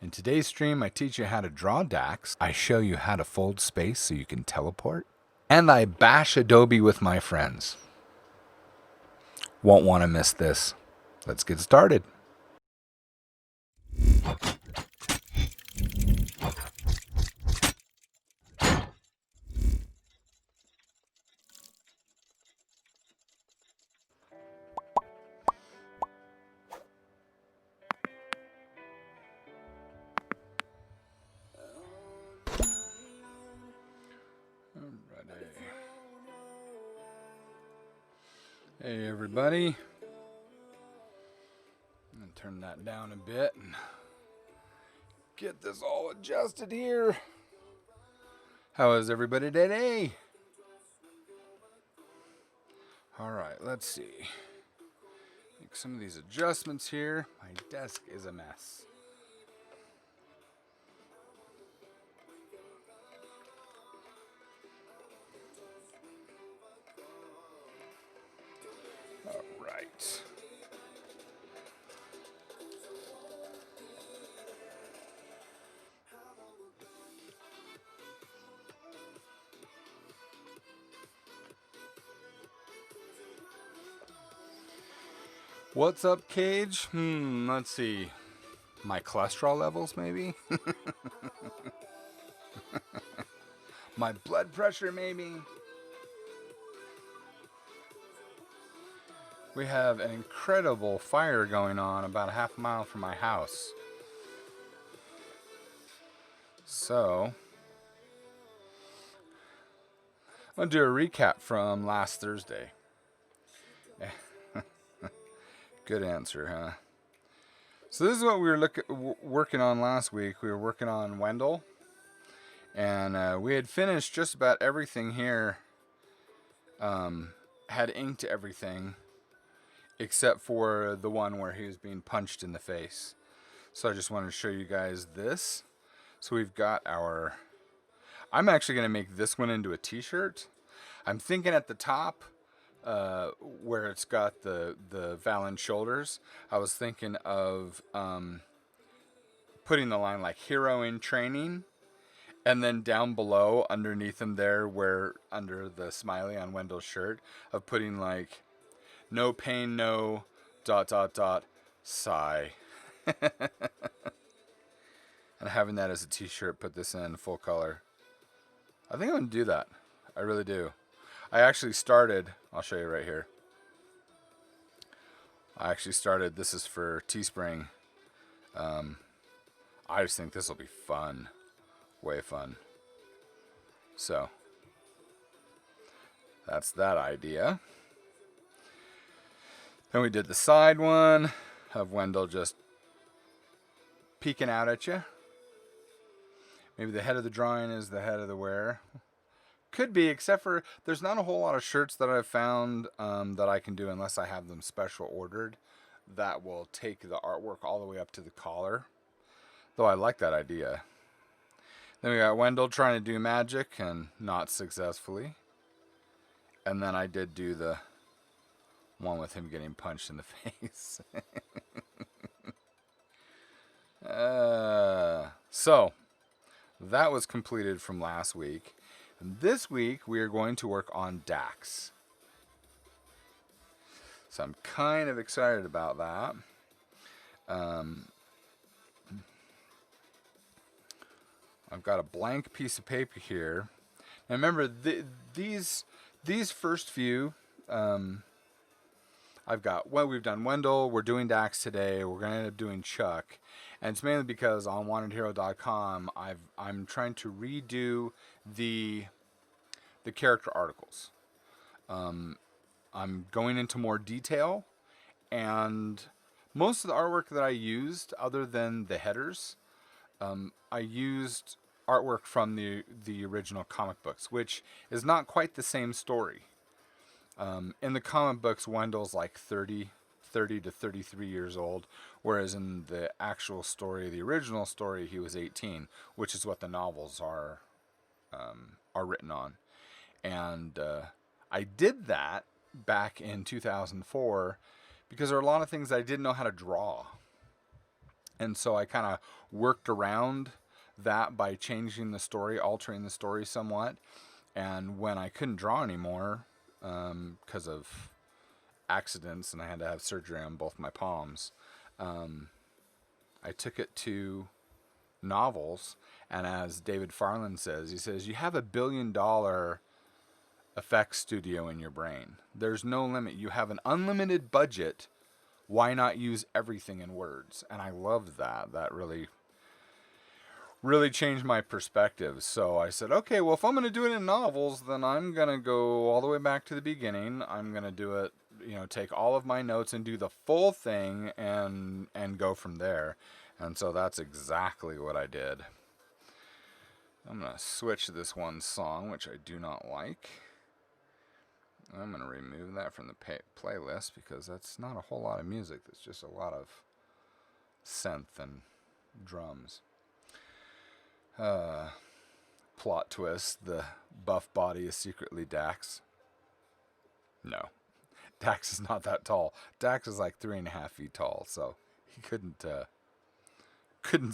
In today's stream, I teach you how to draw DAX, I show you how to fold space so you can teleport, and I bash Adobe with my friends. Won't want to miss this. Let's get started. Alrighty. Hey everybody. I'm gonna turn that down a bit and get this all adjusted here. How is everybody today? Alright, let's see. Make some of these adjustments here. My desk is a mess. Alright. What's up, Cage? Let's see. My cholesterol levels, maybe? My blood pressure, maybe? We have an incredible fire going on about a half a mile from my house. So, I'm going to do a recap from last Thursday. Good answer, huh? So this is what we were working on last week. We were working on Wendell. And we had finished just about everything here. Had inked everything. Except for the one where he was being punched in the face. So I just wanted to show you guys this. So we've got our... I'm actually going to make this one into a t-shirt. I'm thinking at the top... where it's got the Valen shoulders, I was thinking of putting the line like hero in training, and then down below underneath him there, where under the smiley on Wendell's shirt, of putting like no pain, no ... sigh. And having that as a t-shirt, put this in full color. I think I'm gonna do that. I really do. I actually started, I'll show you right here. I actually started, this is for Teespring. I just think this will be fun. Way fun. So, that's that idea. Then we did the side one of Wendell just peeking out at you. Maybe the head of the drawing is the head of the wearer. Could be, except for there's not a whole lot of shirts that I've found that I can do unless I have them special ordered that will take the artwork all the way up to the collar. Though I like that idea. Then we got Wendell trying to do magic and not successfully. And then I did do the one with him getting punched in the face. So, that was completed from last week. This week, we are going to work on DAX. So I'm kind of excited about that. I've got a blank piece of paper here. Now remember, these first few, I've got, well, we've done Wendell, we're doing DAX today, we're going to end up doing Chuck. And it's mainly because on WantedHero.com, I'm trying to redo the character articles. I'm going into more detail, and most of the artwork that I used, other than the headers, I used artwork from the original comic books, which is not quite the same story. In the comic books, Wendell's like 30 to 33 years old, whereas in the actual story, the original story, he was 18, which is what the novels are written on. And I did that back in 2004 because there are a lot of things I didn't know how to draw. And so I kind of worked around that by changing the story, altering the story somewhat. And when I couldn't draw anymore, because of accidents and I had to have surgery on both my palms, I took it to novels. And as David Farland says, he says, you have $1 billion effects studio in your brain. There's no limit. You have an unlimited budget. Why not use everything in words? And I loved that. That really changed my perspective. So I said, okay, well, if I'm going to do it in novels, then I'm going to go all the way back to the beginning. I'm going to do it, take all of my notes and do the full thing and go from there. And so that's exactly what I did. I'm going to switch this one song, which I do not like. I'm going to remove that from the playlist because that's not a whole lot of music. That's just a lot of synth and drums. Plot twist, the buff body is secretly Dax. No, Dax is not that tall. Dax is like 3.5 feet tall, so he couldn't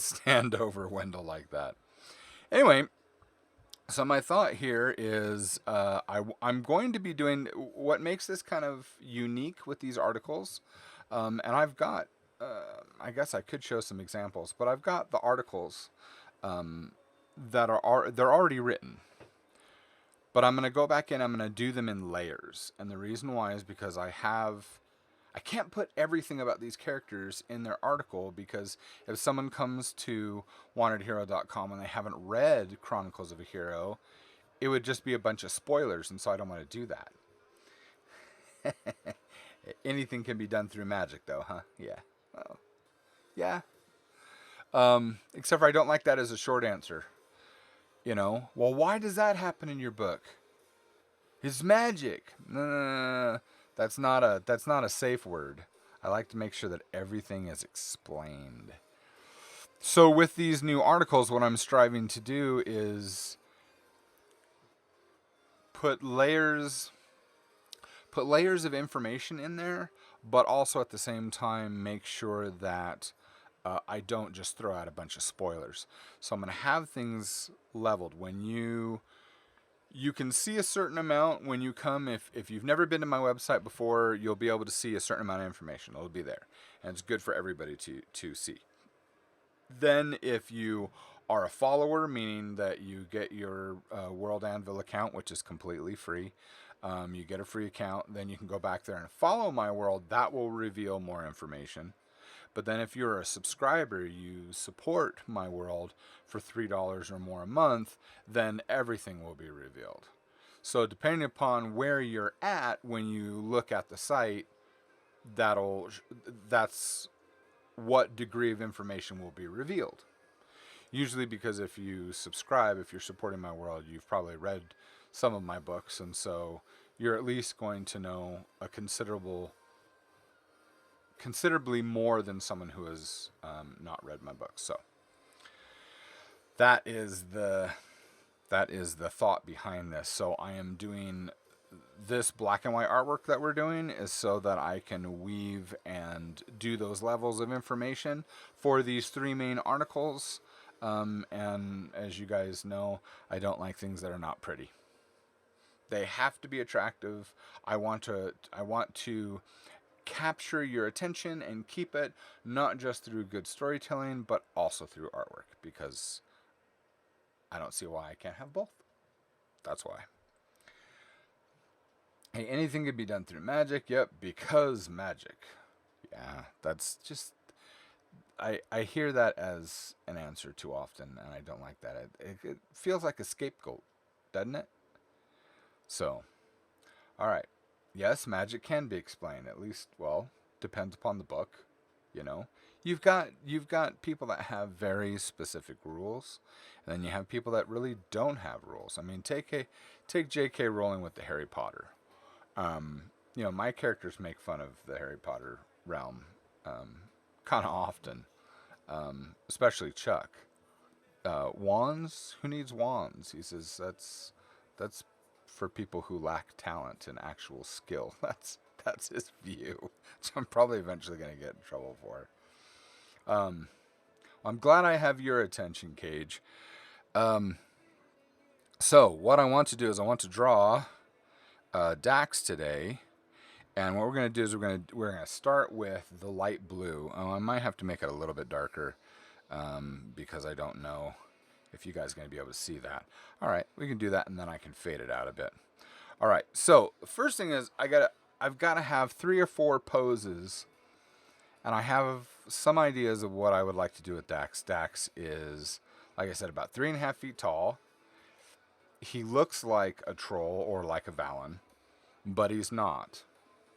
stand over Wendell like that. Anyway, so my thought here is I'm going to be doing what makes this kind of unique with these articles, and I've got, I guess I could show some examples, but I've got the articles that they're already written. But I'm going to go back in, I'm going to do them in layers. And the reason why is because I can't put everything about these characters in their article, because if someone comes to WantedHero.com and they haven't read Chronicles of a Hero, it would just be a bunch of spoilers, and so I don't want to do that. Anything can be done through magic, though, huh? Yeah. Well, yeah. Except for I don't like that as a short answer. Well, why does that happen in your book? It's magic. No. That's not a safe word. I like to make sure that everything is explained. So with these new articles, what I'm striving to do is put layers of information in there, but also at the same time make sure that I don't just throw out a bunch of spoilers. So I'm going to have things leveled. When you can see a certain amount when you come. If you've never been to my website before, you'll be able to see a certain amount of information. It'll be there. And it's good for everybody to see. Then if you are a follower, meaning that you get your World Anvil account, which is completely free, you get a free account, then you can go back there and follow my world. That will reveal more information. But then if you're a subscriber, you support my world for $3 or more a month, then everything will be revealed. So depending upon where you're at when you look at the site, that's what degree of information will be revealed. Usually because if you subscribe, if you're supporting my world, you've probably read some of my books, and so you're at least going to know a considerably more than someone who has not read my books. So that is the thought behind this. So I am doing this black and white artwork that we're doing is so that I can weave and do those levels of information for these 3 main articles. And as you guys know, I don't like things that are not pretty. They have to be attractive. I want to capture your attention and keep it not just through good storytelling, but also through artwork, because I don't see why I can't have both. That's why. Hey, anything can be done through magic. Yep, because magic. Yeah, that's just... I hear that as an answer too often, and I don't like that. It feels like a scapegoat, doesn't it? So, all right. Yes, magic can be explained. At least, well, depends upon the book. You've got people that have very specific rules, and then you have people that really don't have rules. I mean, take J.K. Rowling with the Harry Potter. My characters make fun of the Harry Potter realm kind of often, especially Chuck. Wands? Who needs wands? He says that's for people who lack talent and actual skill. That's his view, which I'm probably eventually going to get in trouble for. I'm glad I have your attention, Cage. So what I want to do is I want to draw Dax today, and what we're going to do is we're going to start with the light blue. I might have to make it a little bit darker because I don't know if you guys are going to be able to see that. All right, we can do that, and then I can fade it out a bit. All right, so the first thing is I've got to have 3 or 4 poses, and I have some ideas of what I would like to do with Dax. Dax is, like I said, about 3.5 feet tall. He looks like a troll or like a Valen, but he's not.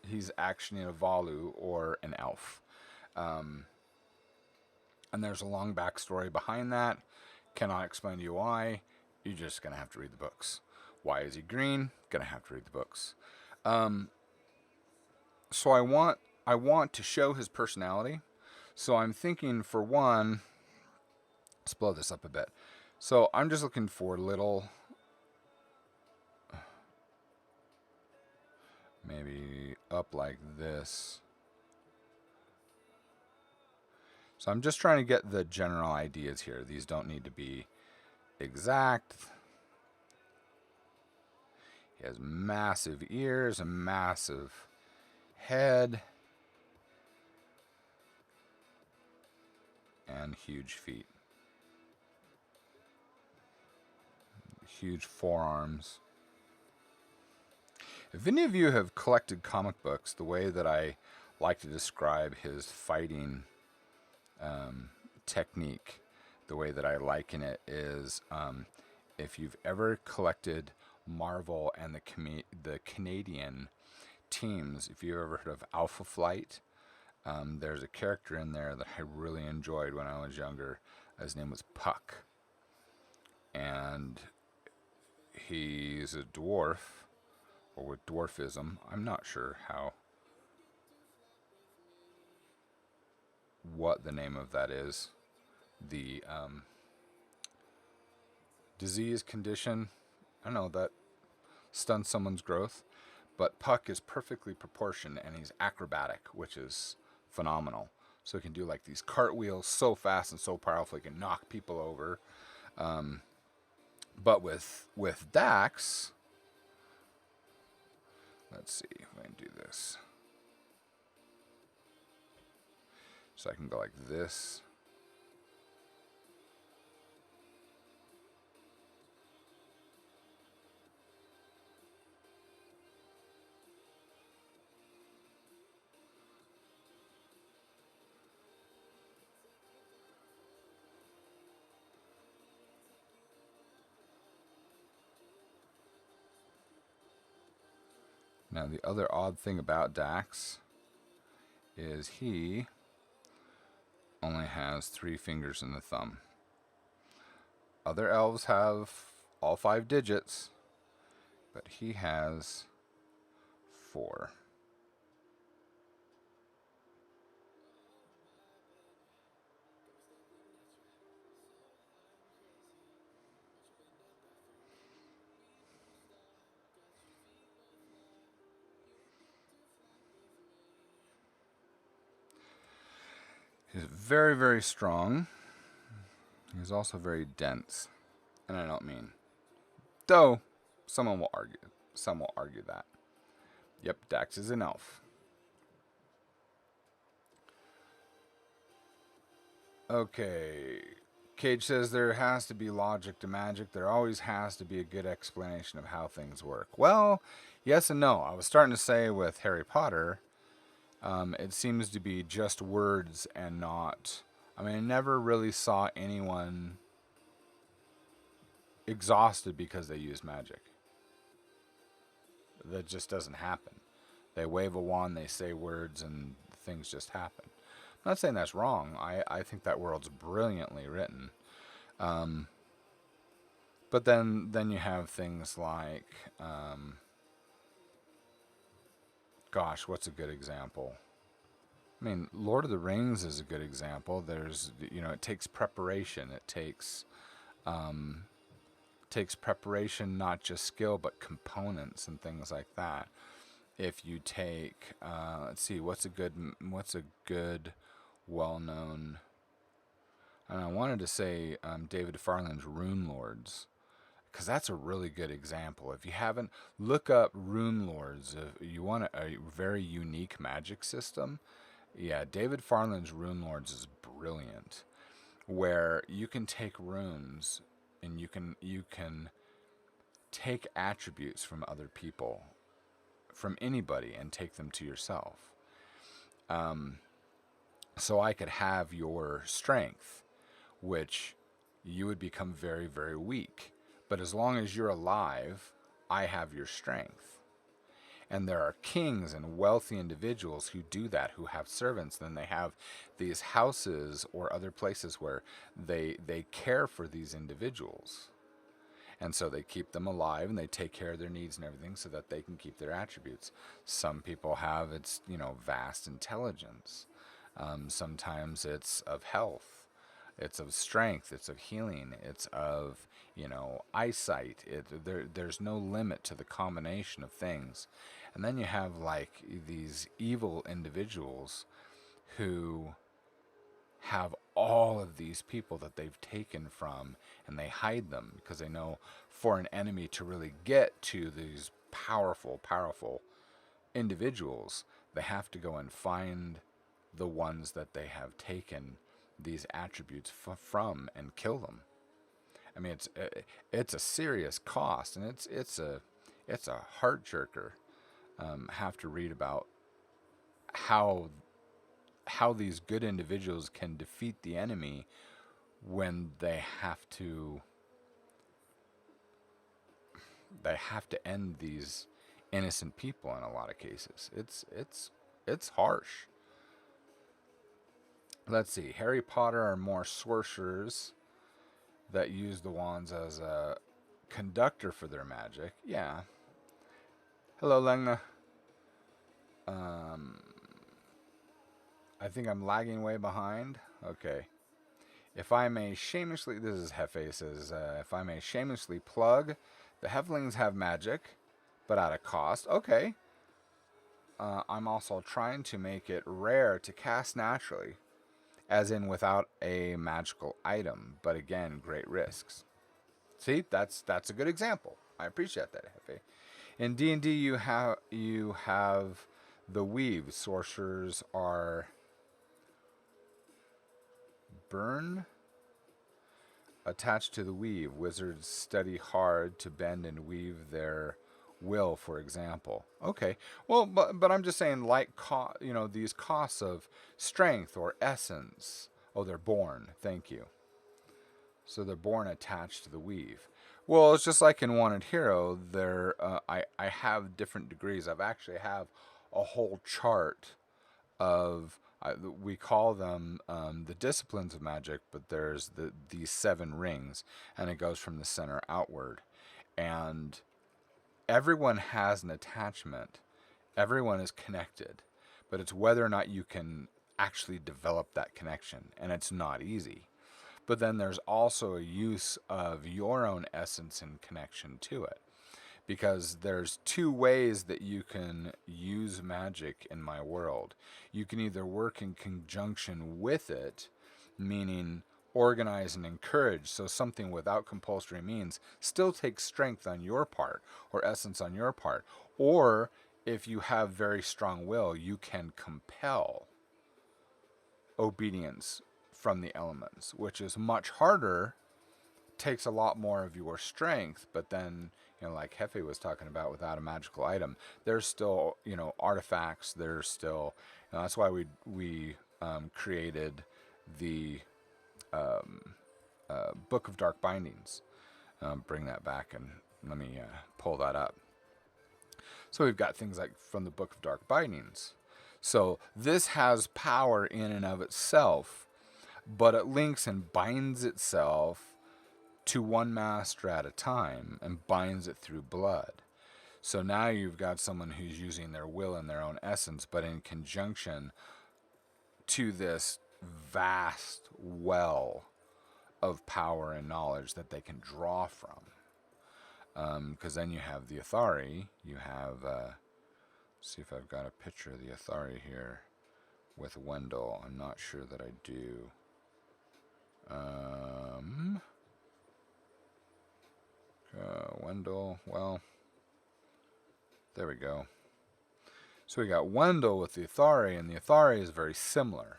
He's actually a Valu or an elf. And there's a long backstory behind that. Cannot explain to you why. You're just going to have to read the books. Why is he green? Going to have to read the books. So I want to show his personality. So I'm thinking, for one, let's blow this up a bit. So I'm just looking for little, maybe up like this. So I'm just trying to get the general ideas here. These don't need to be exact. He has massive ears, a massive head, and huge feet. Huge forearms. If any of you have collected comic books, the way that I like to describe his fighting technique, the way that I liken it is, if you've ever collected Marvel and the Canadian teams, if you've ever heard of Alpha Flight, there's a character in there that I really enjoyed when I was younger. His name was Puck, and he's a dwarf, or with dwarfism. I'm not sure what the name of that is. The disease condition, I don't know, that stunts someone's growth. But Puck is perfectly proportioned, and he's acrobatic, which is phenomenal. So he can do like these cartwheels so fast and so powerful, he can knock people over. But with Dax, let's see if I can do this. So I can go like this. Now the other odd thing about Dax is he only has 3 fingers and a thumb. Other elves have all 5 digits, but he has 4. He's very, very strong. He's also very dense. And I don't mean, though some will argue that. Yep, Dax is an elf. Okay. Cage says there has to be logic to magic. There always has to be a good explanation of how things work. Well, yes and no. I was starting to say with Harry Potter, it seems to be just words and not. I mean, I never really saw anyone exhausted because they use magic. That just doesn't happen. They wave a wand, they say words, and things just happen. I'm not saying that's wrong. I think that world's brilliantly written. But then you have things like, gosh, what's a good example? I mean, Lord of the Rings is a good example. There's, it takes preparation. It takes preparation, not just skill, but components and things like that. If you take, let's see, what's a good, well-known, And I wanted to say David Farland's Rune Lords, because that's a really good example. If you haven't, look up Rune Lords. If you want a very unique magic system, yeah, David Farland's Rune Lords is brilliant. Where you can take runes and you can take attributes from other people, from anybody, and take them to yourself. So I could have your strength, which you would become very, very weak. But as long as you're alive, I have your strength. And there are kings and wealthy individuals who do that, who have servants. Then they have these houses or other places where they care for these individuals. And so they keep them alive and they take care of their needs and everything so that they can keep their attributes. Some people have it's, vast intelligence. Sometimes it's of health. It's of strength. It's of healing. It's of, eyesight. There's no limit to the combination of things. And then you have like these evil individuals who have all of these people that they've taken from, and they hide them because they know for an enemy to really get to these powerful individuals, they have to go and find the ones that they have taken these attributes from and kill them. I mean, it's a serious cost, and it's a heart jerker. Have to read about how these good individuals can defeat the enemy when they have to end these innocent people in a lot of cases. It's harsh. Let's see. Harry Potter are more sorcerers that use the wands as a conductor for their magic. Yeah. Hello, Lengna. I think I'm lagging way behind. Okay. If I may shamelessly, this is Hefe says, if I may shamelessly plug, the Heflings have magic, but at a cost. Okay. I'm also trying to make it rare to cast naturally, as in without a magical item, but again, great risks. See, that's a good example. I appreciate that, Hefe. In D&D, you have the weave. Sorcerers are burn attached to the weave. Wizards study hard to bend and weave their will, for example. Okay, well, but I'm just saying, like, these costs of strength or essence. Oh, they're born. Thank you. So they're born attached to the weave. Well, it's just like in Wanted Hero. I have different degrees. I've actually have a whole chart of we call them the disciplines of magic, but there's these 7 rings, and it goes from the center outward, and everyone has an attachment. Everyone is connected, but it's whether or not you can actually develop that connection, and it's not easy. But then there's also a use of your own essence and connection to it. Because there's 2 ways that you can use magic in my world. You can either work in conjunction with it, meaning organize and encourage, so something without compulsory means still takes strength on your part, or essence on your part. Or if you have very strong will, you can compel obedience from the elements, which is much harder, takes a lot more of your strength, but then, like Hefe was talking about, without a magical item, there's still, artifacts. There's still, that's why we created the Book of Dark Bindings. Bring that back and let me pull that up. So we've got things like from the Book of Dark Bindings. So this has power in and of itself, but it links and binds itself to one master at a time and binds it through blood. So now you've got someone who's using their will and their own essence, but in conjunction to this vast well of power and knowledge that they can draw from. Because then you have the Athari. You have, see if I've got a picture of the Athari here with Wendell. I'm not sure that I do. Wendell, well, there we go. So we got Wendell with the Athari, and the Athari is very similar.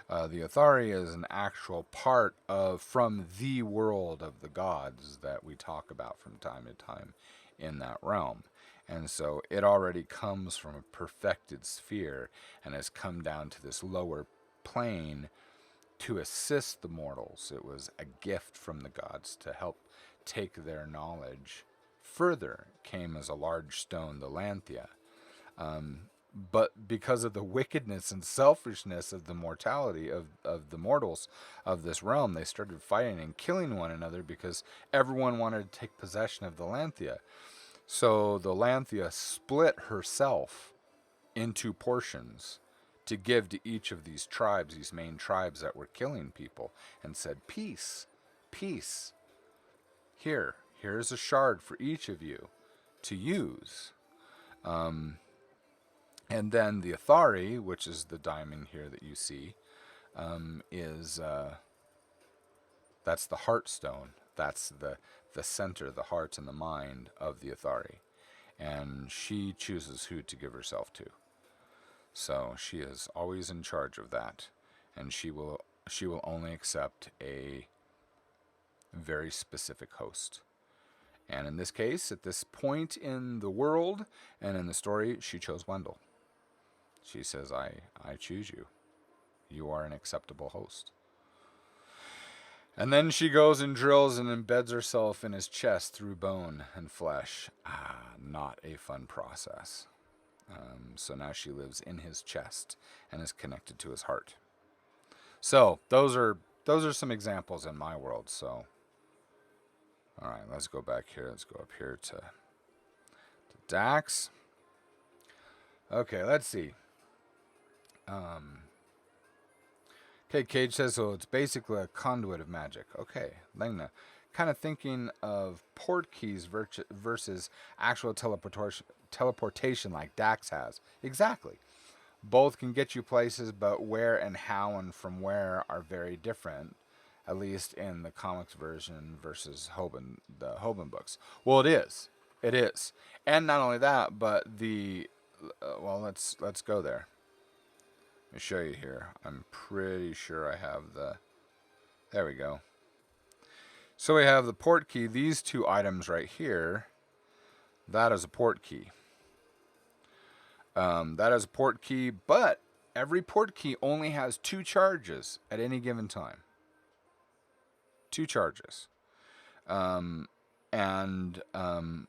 The Athari is an actual part from the world of the gods that we talk about from time to time in that realm. And so it already comes from a perfected sphere and has come down to this lower plane to assist the mortals. It was a gift from the gods to help take their knowledge further. It came as a large stone, the Lanthea. But because of the wickedness and selfishness of the mortality of the mortals of this realm, they started fighting and killing one another because everyone wanted to take possession of the Lanthea. So the Lanthea split herself into portions to give to each of these tribes, these main tribes that were killing people, and said, peace, peace. Here's a shard for each of you to use. And then the Athari, which is the diamond here that you see, is that's the heart stone. That's the center, the heart and the mind of the Athari. And she chooses who to give herself to. So she is always in charge of that. And she will only accept a very specific host. And in this case, at this point in the world and in the story, she chose Wendell. She says, I choose you. You are an acceptable host. And then she goes and drills and embeds herself in his chest through bone and flesh. Not a fun process. So now she lives in his chest and is connected to his heart. So those are some examples in my world. So, all right, let's go back here. Let's go up here to Dax. Okay, let's see. Okay, Cage says, so it's basically a conduit of magic. Okay, Lengna. Kind of thinking of port keys versus actual teleportation like Dax has. Exactly. Both can get you places, but where and how and from where are very different, at least in the comics version versus the Hoban books. Well, it is. It is. And not only that, but well, let's go there. Let me show you here. I'm pretty sure I have there we go. So we have the port key. These two items right here, that is a port key. That is a port key, but every port key only has 2 charges at any given time. 2 charges. And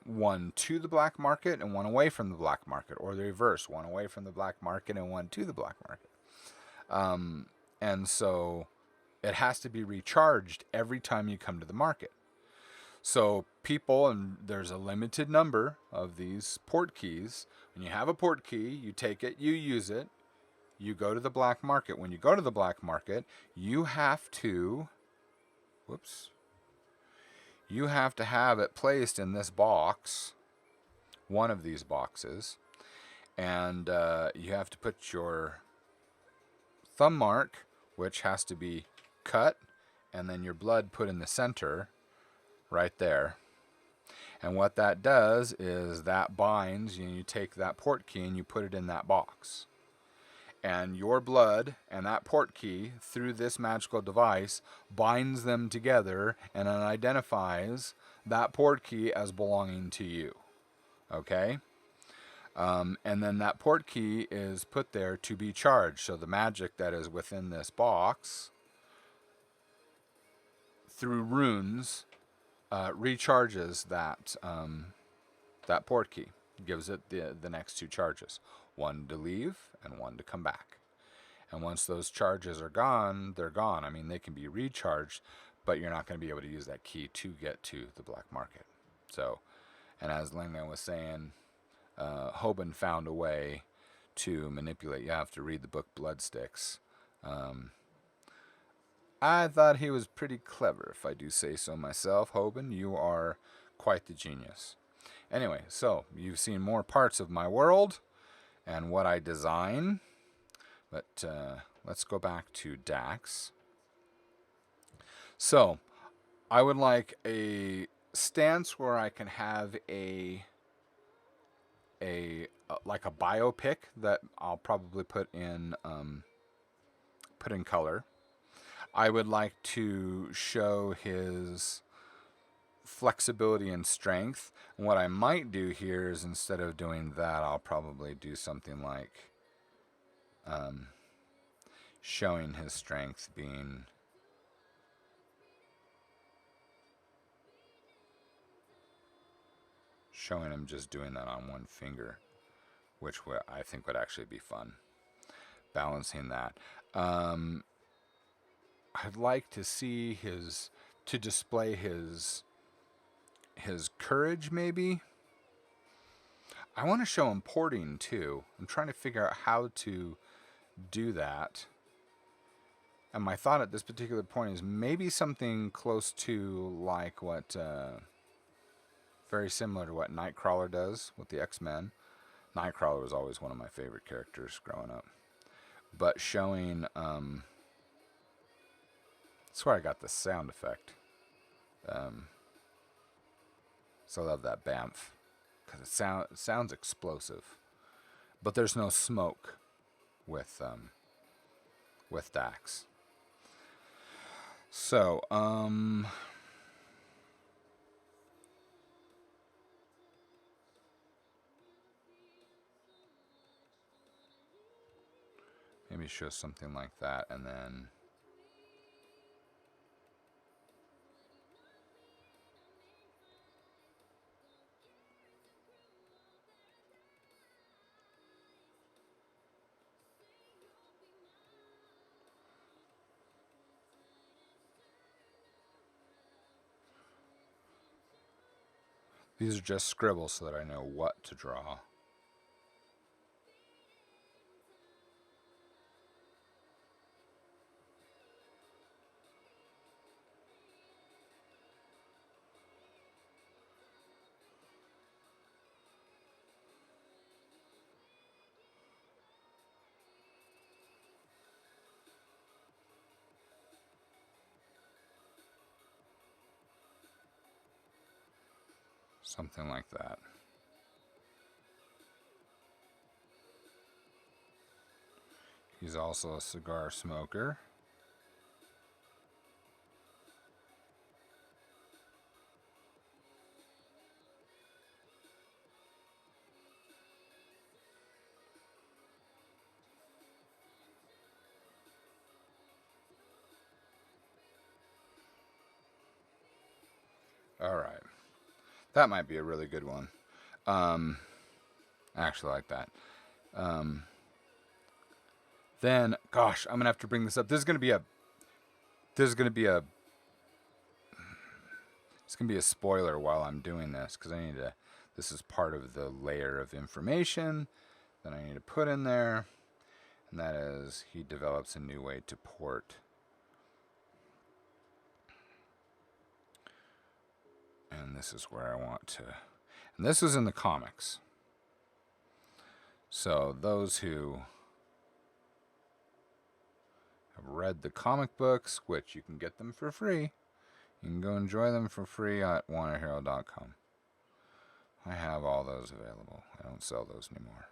one to the black market and one away from the black market, or the reverse, one away from the black market and one to the black market. And so it has to be recharged every time you come to the market. So people, and there's a limited number of these port keys. When you have a port key, you take it, you use it, you go to the black market. When you go to the black market, you have to, you have to have it placed in this box, one of these boxes, and you have to put your thumb mark, which has to be cut, and then your blood put in the center right there. And what that does is that binds, you take that port key and you put it in that box. And your blood and that port key, through this magical device, binds them together and it identifies that port key as belonging to you. Okay? And then that port key is put there to be charged. So the magic that is within this box, through runes, recharges that port key, gives it the next 2 charges, one to leave and one to come back. And once those charges are gone, they're gone. I mean, they can be recharged, but you're not going to be able to use that key to get to the black market. So, and as Lingnan was saying, Hoban found a way to manipulate. You have to read the book Bloodsticks. I thought he was pretty clever, if I do say so myself. Hoban, you are quite the genius. Anyway, so you've seen more parts of my world and what I design. But let's go back to Dax. So I would like a stance where I can have a like a biopic that I'll probably put in color. I would like to show his flexibility and strength. And what I might do here is, instead of doing that, I'll probably do something like um, showing his strength being showing him just doing that on one finger, which I think would actually be fun. Balancing that. I'd like to see to display his courage, maybe. I want to show him porting too. I'm trying to figure out how to do that. And my thought at this particular point is maybe something close to like what, very similar to what Nightcrawler does with the X-Men. Nightcrawler was always one of my favorite characters growing up. But showing, that's where I got the sound effect. So I love that bamf, because it sounds explosive. But there's no smoke with Dax. So, maybe show something like that, and then these are just scribbles so that I know what to draw. Something like that. He's also a cigar smoker. All right. That might be a really good one. I actually like that. Then, gosh, I'm gonna have to bring this up. This is gonna be a spoiler while I'm doing this, because I need to. This is part of the layer of information that I need to put in there, and that is he develops a new way to port. And this is where I want to. And this is in the comics. So those who have read the comic books, which you can get them for free, you can go enjoy them for free at WantedHero.com. I have all those available. I don't sell those anymore.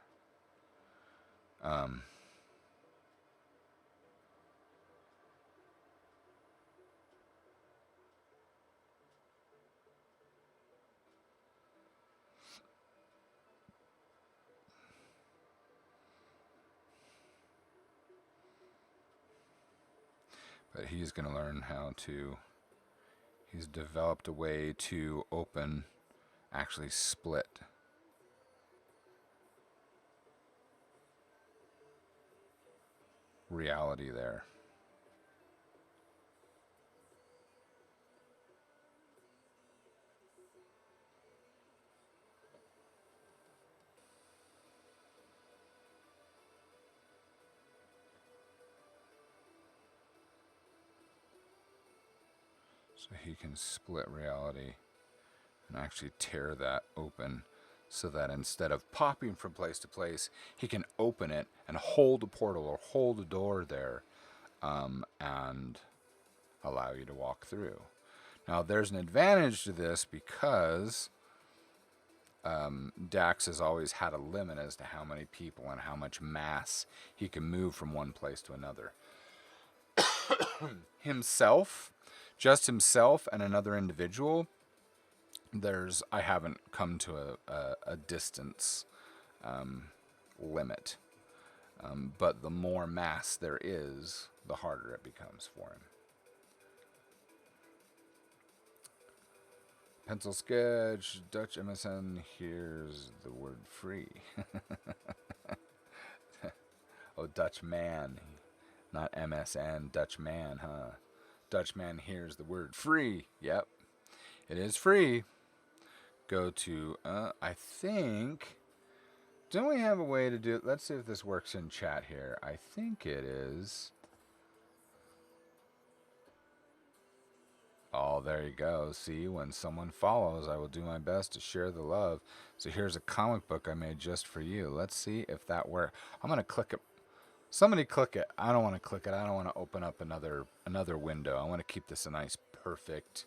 But he's going to learn how to. He's developed a way to actually split reality there. So he can split reality and actually tear that open, so that instead of popping from place to place, he can open it and hold a portal or hold a door there, and allow you to walk through. Now, there's an advantage to this because Dax has always had a limit as to how many people and how much mass he can move from one place to another. Himself, just himself and another individual, I haven't come to a distance limit. But the more mass there is, the harder it becomes for him. Pencil sketch, Dutch MSN, here's the word free. Oh, Dutch man, not MSN, Dutch man, huh? Dutch man, here's the word free. Yep, it is free. Go to, I think, don't we have a way to do it? Let's see if this works in chat here. I think it is. Oh, there you go. See, when someone follows, I will do my best to share the love. So here's a comic book I made just for you. Let's see if that works. I'm going to click it. Somebody click it. I don't want to click it. I don't want to open up another window. I want to keep this a nice, perfect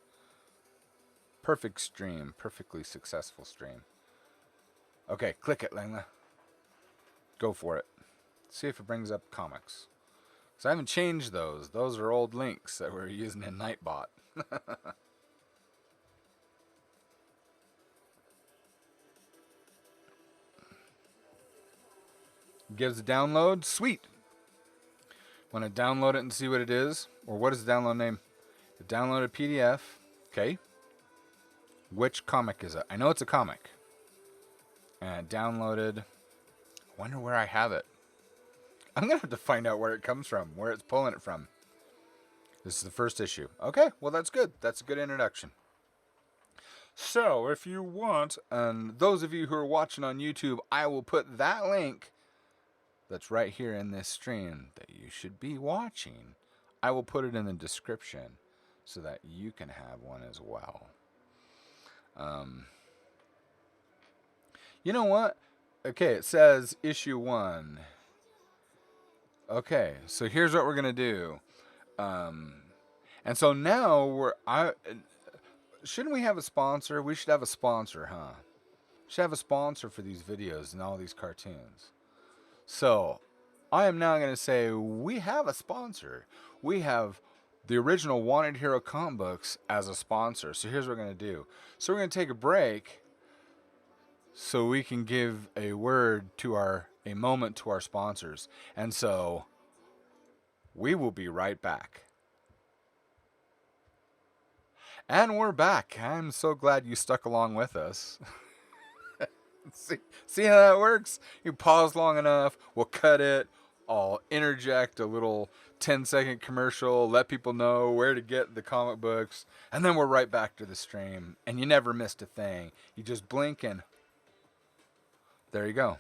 stream. Perfectly successful stream. Okay, click it, Langla. Go for it. See if it brings up comics. Because I haven't changed those. Those are old links that we're using in Nightbot. Gives a download. Sweet. Want to download it and see what it is? Or what is the download name? The downloaded PDF. Okay. Which comic is it? I know it's a comic. And downloaded. I wonder where I have it. I'm going to have to find out where it comes from. Where it's pulling it from. This is the first issue. Okay. Well, that's good. That's a good introduction. So, if you want, and those of you who are watching on YouTube, I will put that link that's right here in this stream that you should be watching. I will put it in the description so that you can have one as well. You know what? Okay, it says issue 1. Okay, so here's what we're going to do. And so now shouldn't we have a sponsor? We should have a sponsor, huh? We should have a sponsor for these videos and all these cartoons. So, I am now going to say we have a sponsor. We have the original Wanted Hero comic books as a sponsor. So here's what we're going to do. So we're going to take a break so we can give a moment to our sponsors. And so we will be right back. And we're back. I'm so glad you stuck along with us. See how that works? You pause long enough, we'll cut it, I'll interject a little 10-second commercial, let people know where to get the comic books, and then we're right back to the stream. And you never missed a thing. You just blink and there you go.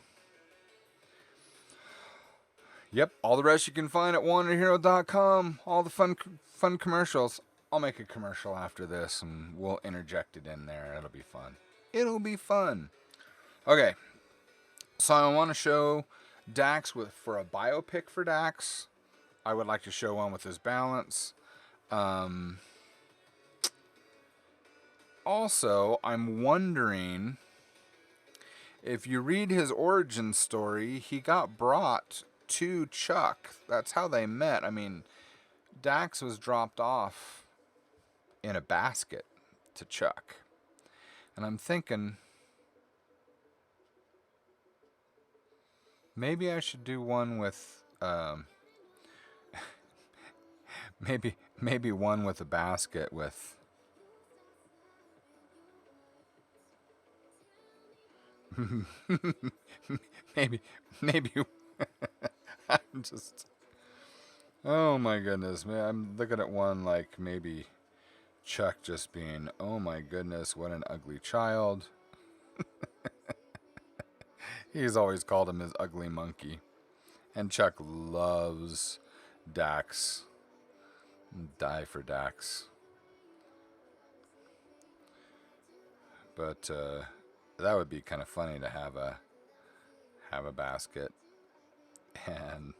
Yep, all the rest you can find at WantedHero.com. All the fun commercials. I'll make a commercial after this and we'll interject it in there. It'll be fun. It'll be fun. Okay, so I want to show Dax for a biopic for Dax. I would like to show one with his balance. Also, I'm wondering if you read his origin story, he got brought to Chuck. That's how they met. I mean, Dax was dropped off in a basket to Chuck. And I'm thinking maybe I should do one with maybe one with a basket with maybe I'm just, oh my goodness, man, I'm looking at one like maybe Chuck just being, oh my goodness, what an ugly child. He's always called him his ugly monkey. And Chuck loves Dax. Die for Dax. But that would be kind of funny to have a basket and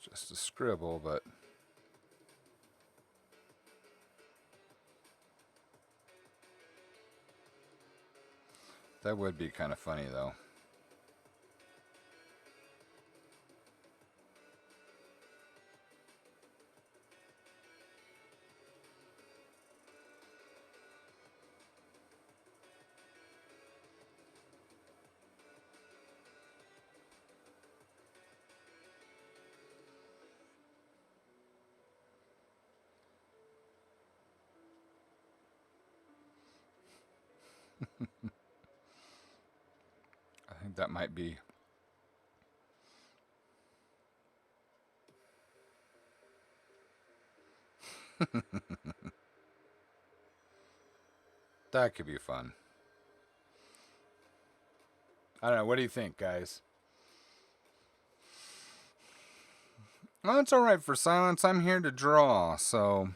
Just a scribble, but that would be kind of funny though. I think that might be. That could be fun. I don't know. What do you think, guys? Well, it's all right for silence. I'm here to draw, so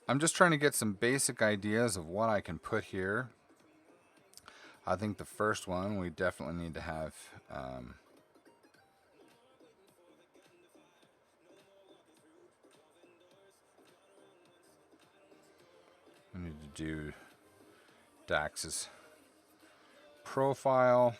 I'm just trying to get some basic ideas of what I can put here. I think the first one we definitely need to have. We need to do Dax's profile.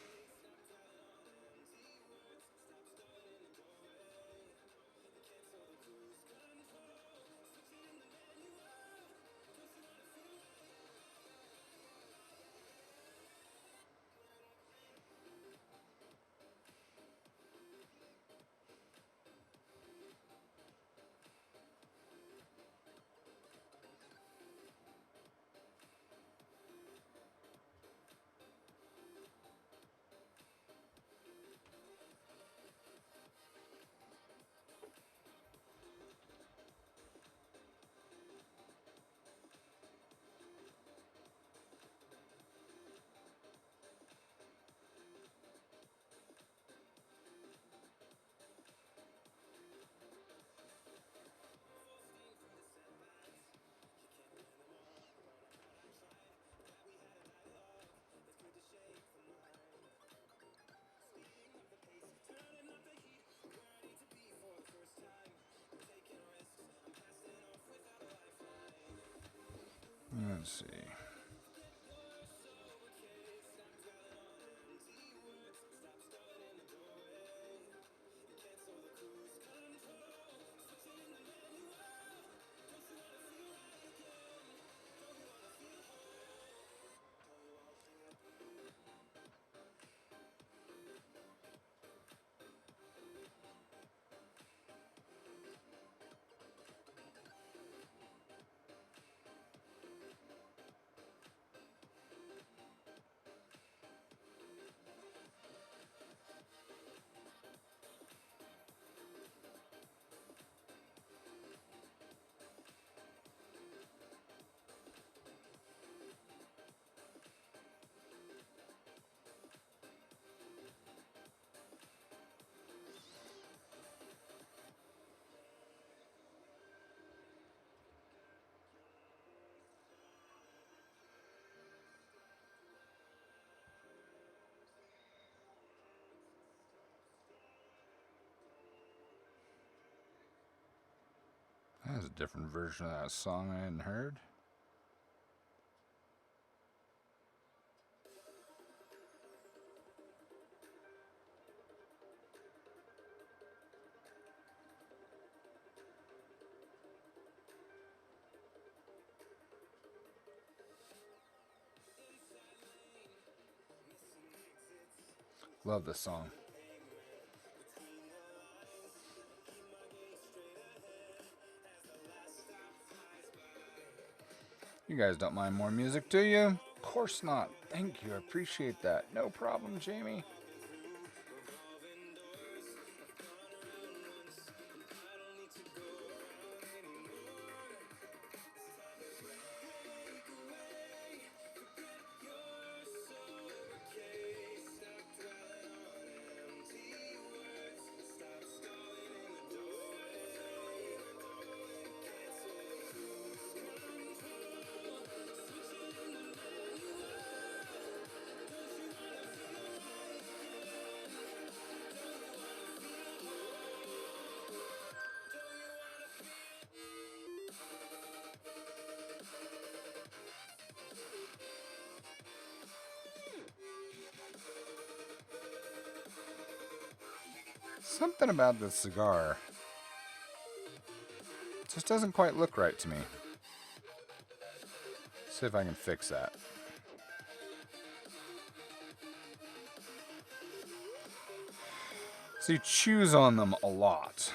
Let's see. That's a different version of that song I hadn't heard. Love this song. You guys don't mind more music, do you? Of course not. Thank you. I appreciate that. No problem, Jamie. Something about this cigar just doesn't quite look right to me. See if I can fix that. So you chews on them a lot.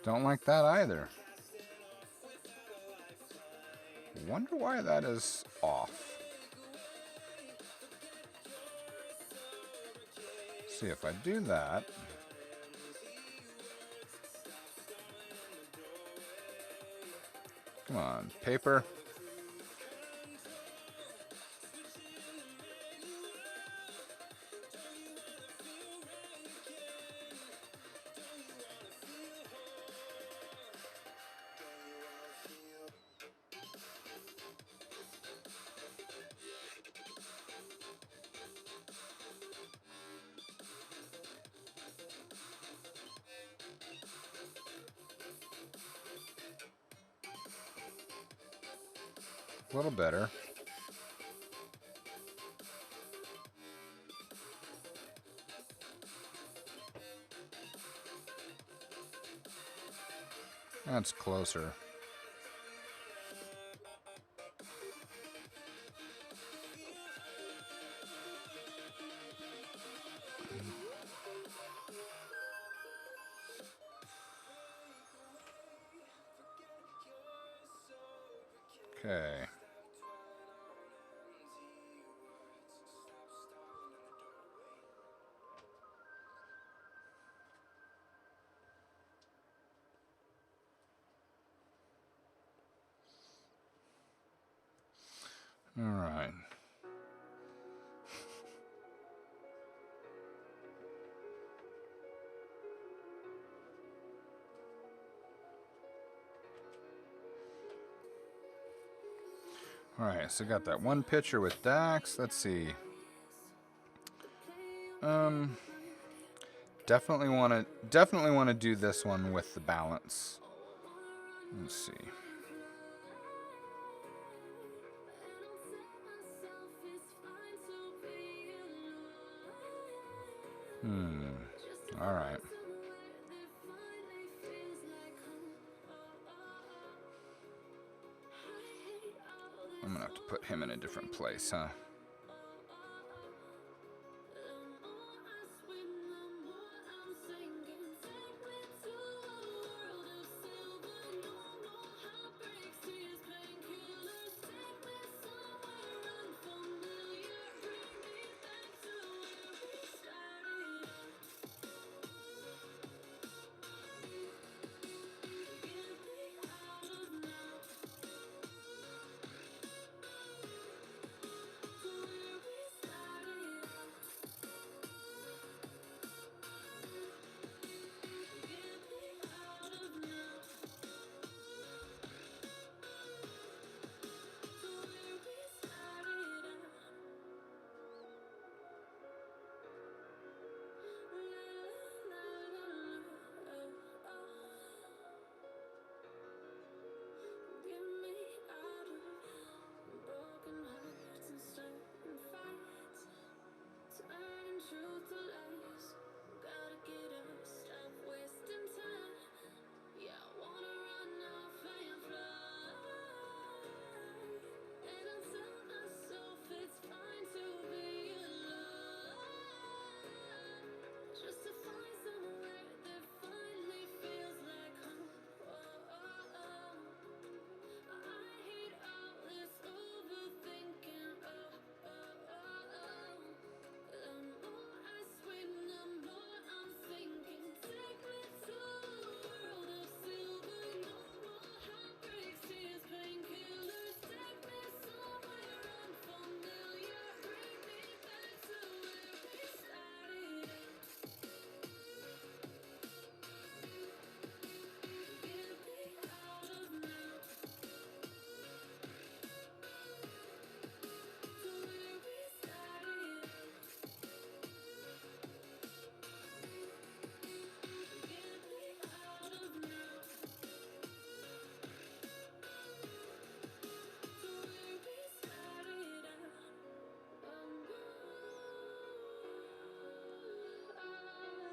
Don't like that either. Wonder why that is off. See if I do that. Come on, paper. A little better. That's closer. Okay. All right. All right, so got that one picture with Dax. Let's see. Definitely want to do this one with the balance. Let's see. All right. I'm gonna have to put him in a different place, huh?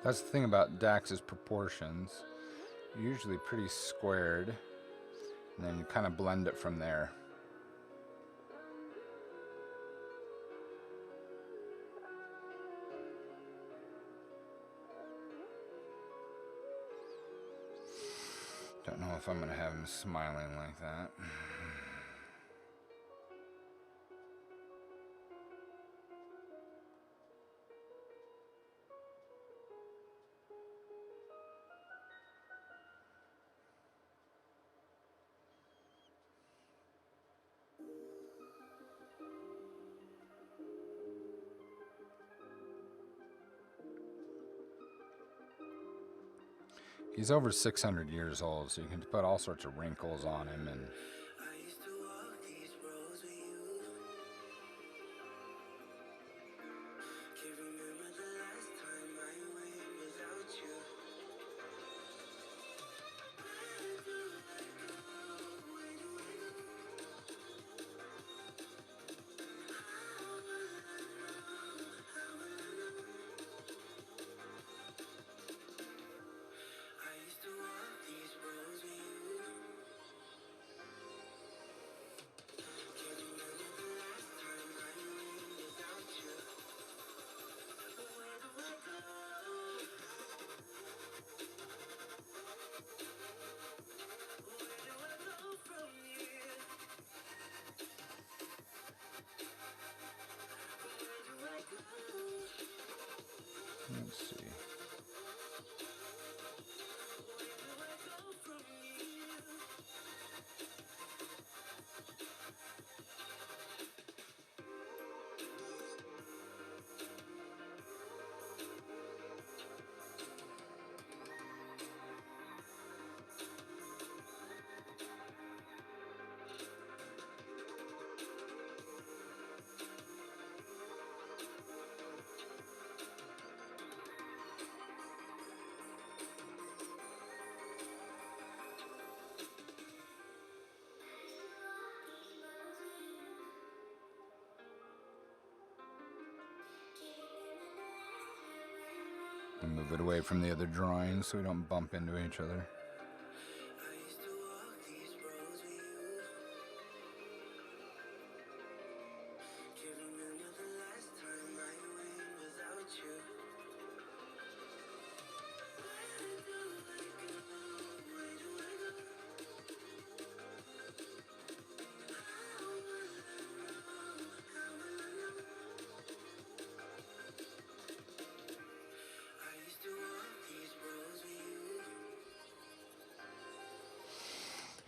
That's the thing about Dax's proportions. Usually pretty squared, and then you kind of blend it from there. Don't know if I'm going to have him smiling like that. He's over 600 years old, so you can put all sorts of wrinkles on him and let's see. Move it away from the other drawings so we don't bump into each other.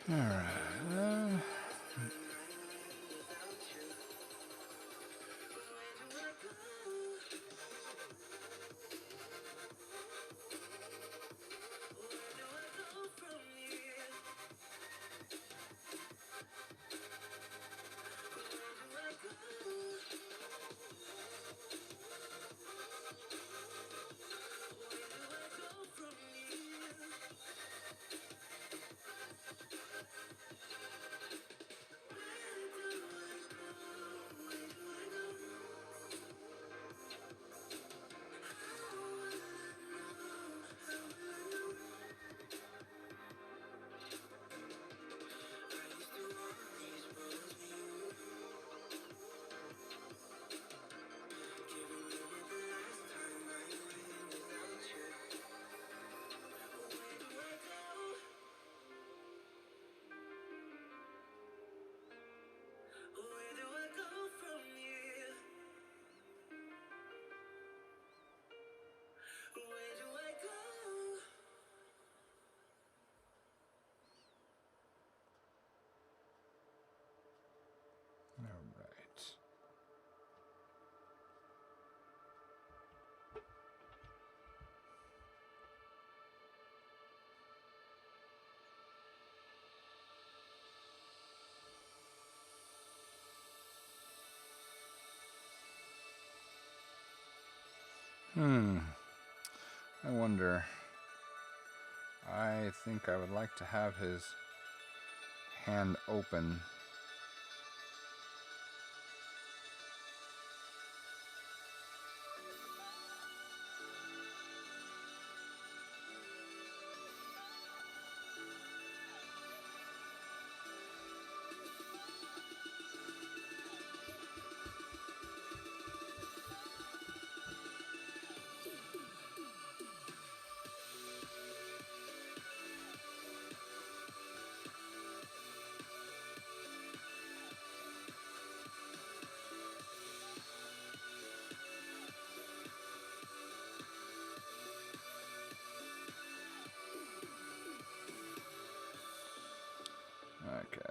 All right. All right. I wonder. I think I would like to have his hand open.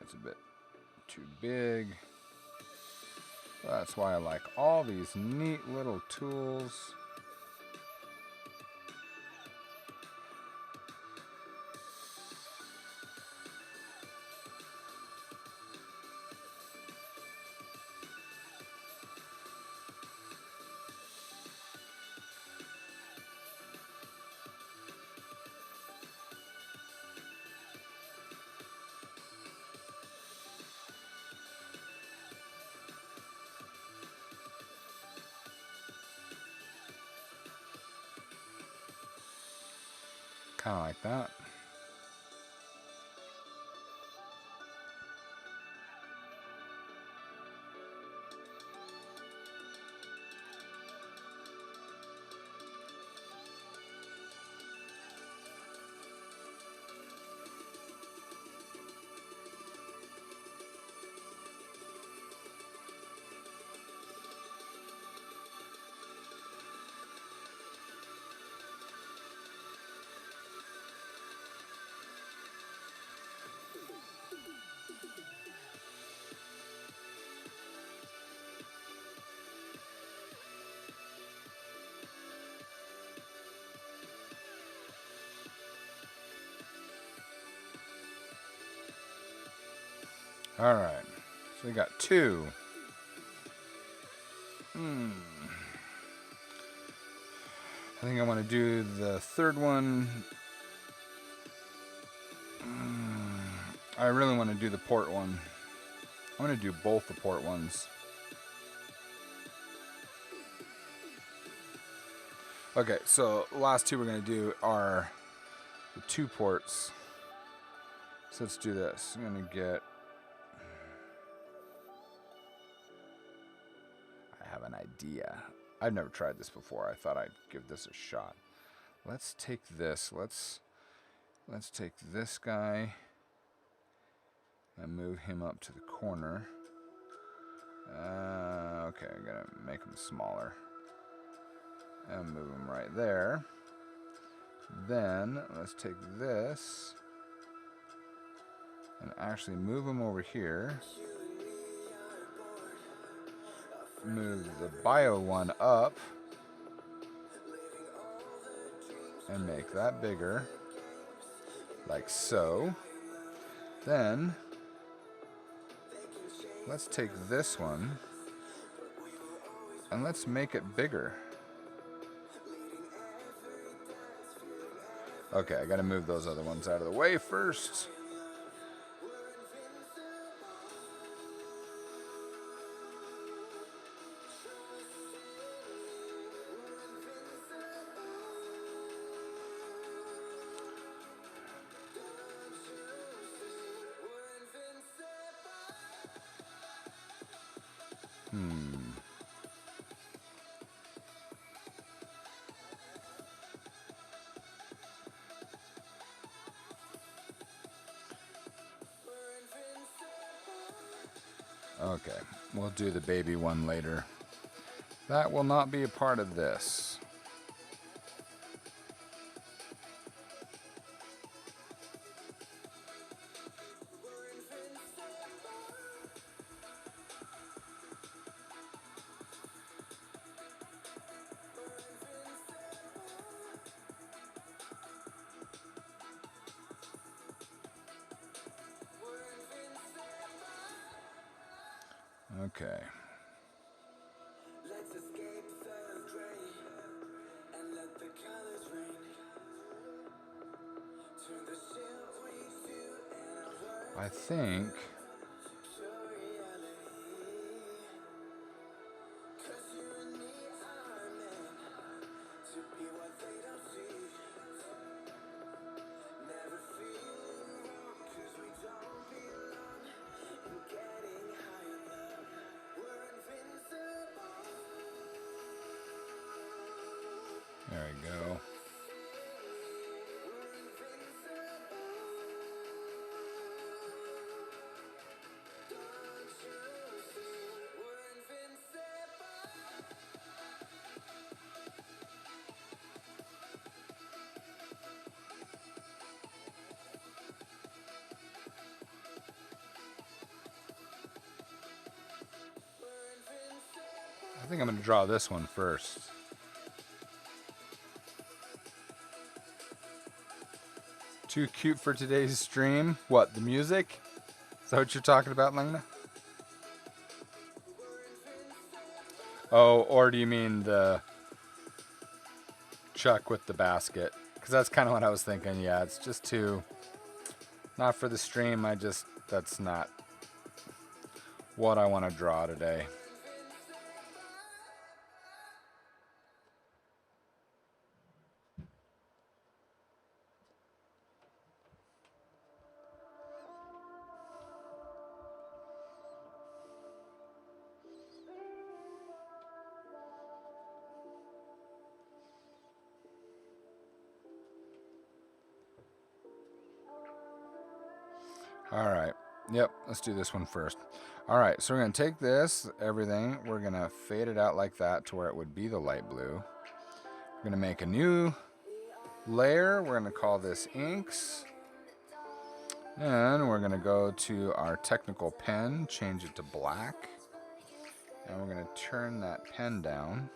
It's a bit too big. That's why I like all these neat little tools. Kind of like that. All right, so we got two. I think I want to do the third one. I really want to do the port one. I want to do both the port ones. Okay, so the last two we're going to do are the 2 ports. So let's do this. I'm going to get... I have an idea. I've never tried this before. I thought I'd give this a shot. Let's take this. Let's take this guy and move him up to the corner. Okay, I'm going to make him smaller. And move him right there. Then let's take this and actually move him over here. Move the bio one up and make that bigger, like so. Then let's take this one and let's make it bigger. Okay, I gotta move those other ones out of the way first. Okay, we'll do the baby one later. That will not be a part of this. Okay. I think there we go. I think I'm going to draw this one first. Too cute for today's stream. What, the music? Is that what you're talking about, Lengna? Oh, or do you mean the Chuck with the basket? Because that's kind of what I was thinking. Yeah, it's just too... Not for the stream. That's not what I want to draw today. All right. Yep, let's do this one first. All right, so we're going to take this, everything, we're going to fade it out like that to where it would be the light blue. We're going to make a new layer. We're going to call this inks. And we're going to go to our technical pen, change it to black. And we're going to turn that pen down.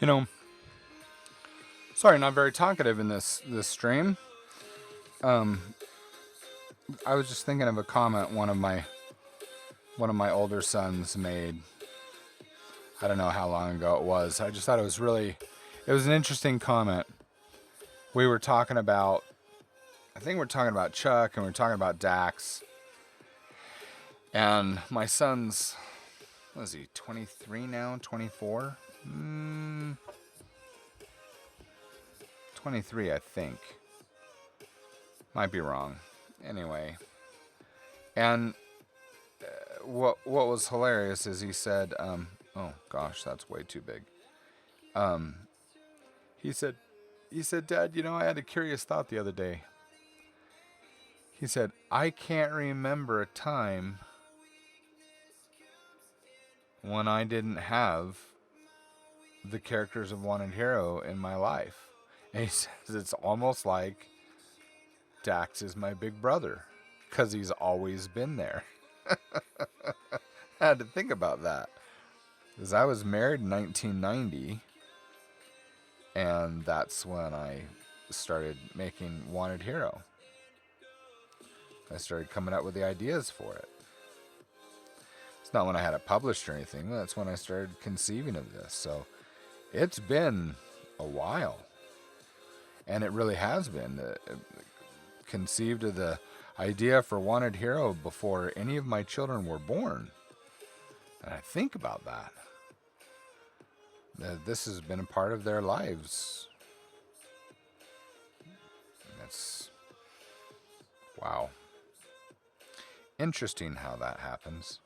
You know, sorry, not very talkative in this stream. Um, I was just thinking of a comment one of my older sons made. I don't know how long ago it was. I just thought it was an interesting comment. We were talking about, I think we're talking about Chuck and we're talking about Dax. And my son's, what is he, 23 now, 24? 23, I think. Might be wrong. Anyway. And what was hilarious is he said, oh gosh, that's way too big. He said, Dad, I had a curious thought the other day. He said, I can't remember a time when I didn't have the characters of Wanted Hero in my life. And he says it's almost like Dax is my big brother because he's always been there. I had to think about that because I was married in 1990, and that's when I started making Wanted Hero. I started coming up with the ideas for it. It's not when I had it published or anything. That's when I started conceiving of this. So it's been a while. And it really has been conceived of the idea for Wanted Hero before any of my children were born. And I think about that. This has been a part of their lives. That's, wow. Interesting how that happens.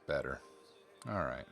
Better. All right.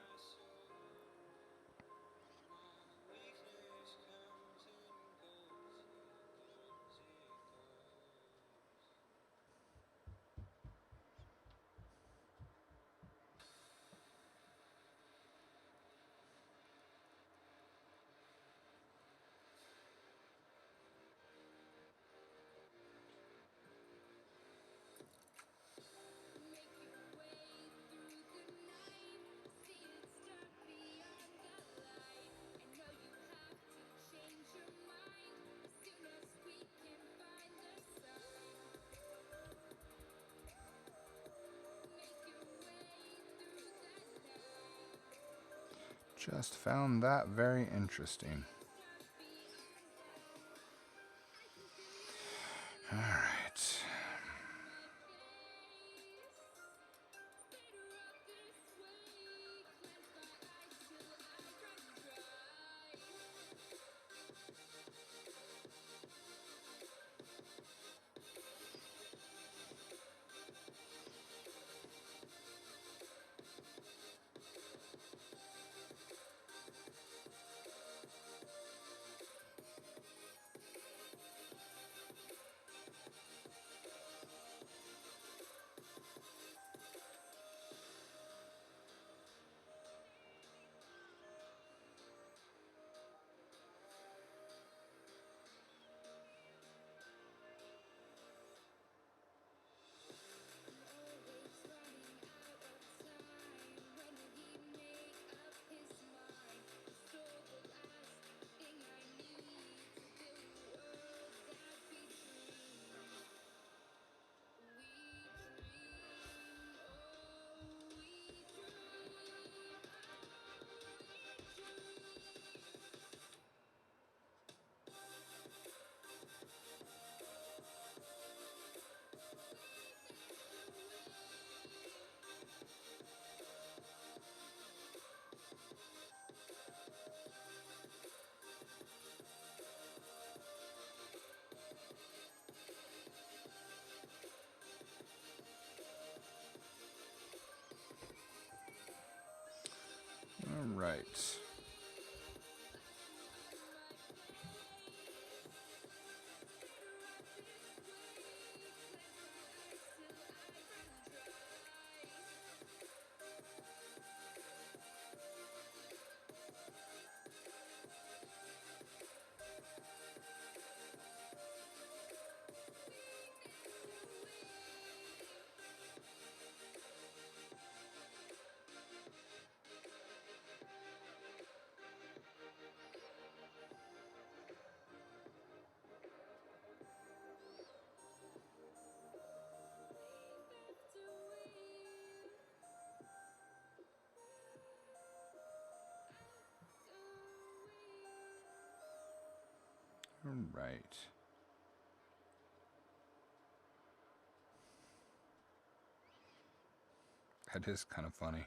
Just found that very interesting. All right. Right. Right. That is kind of funny.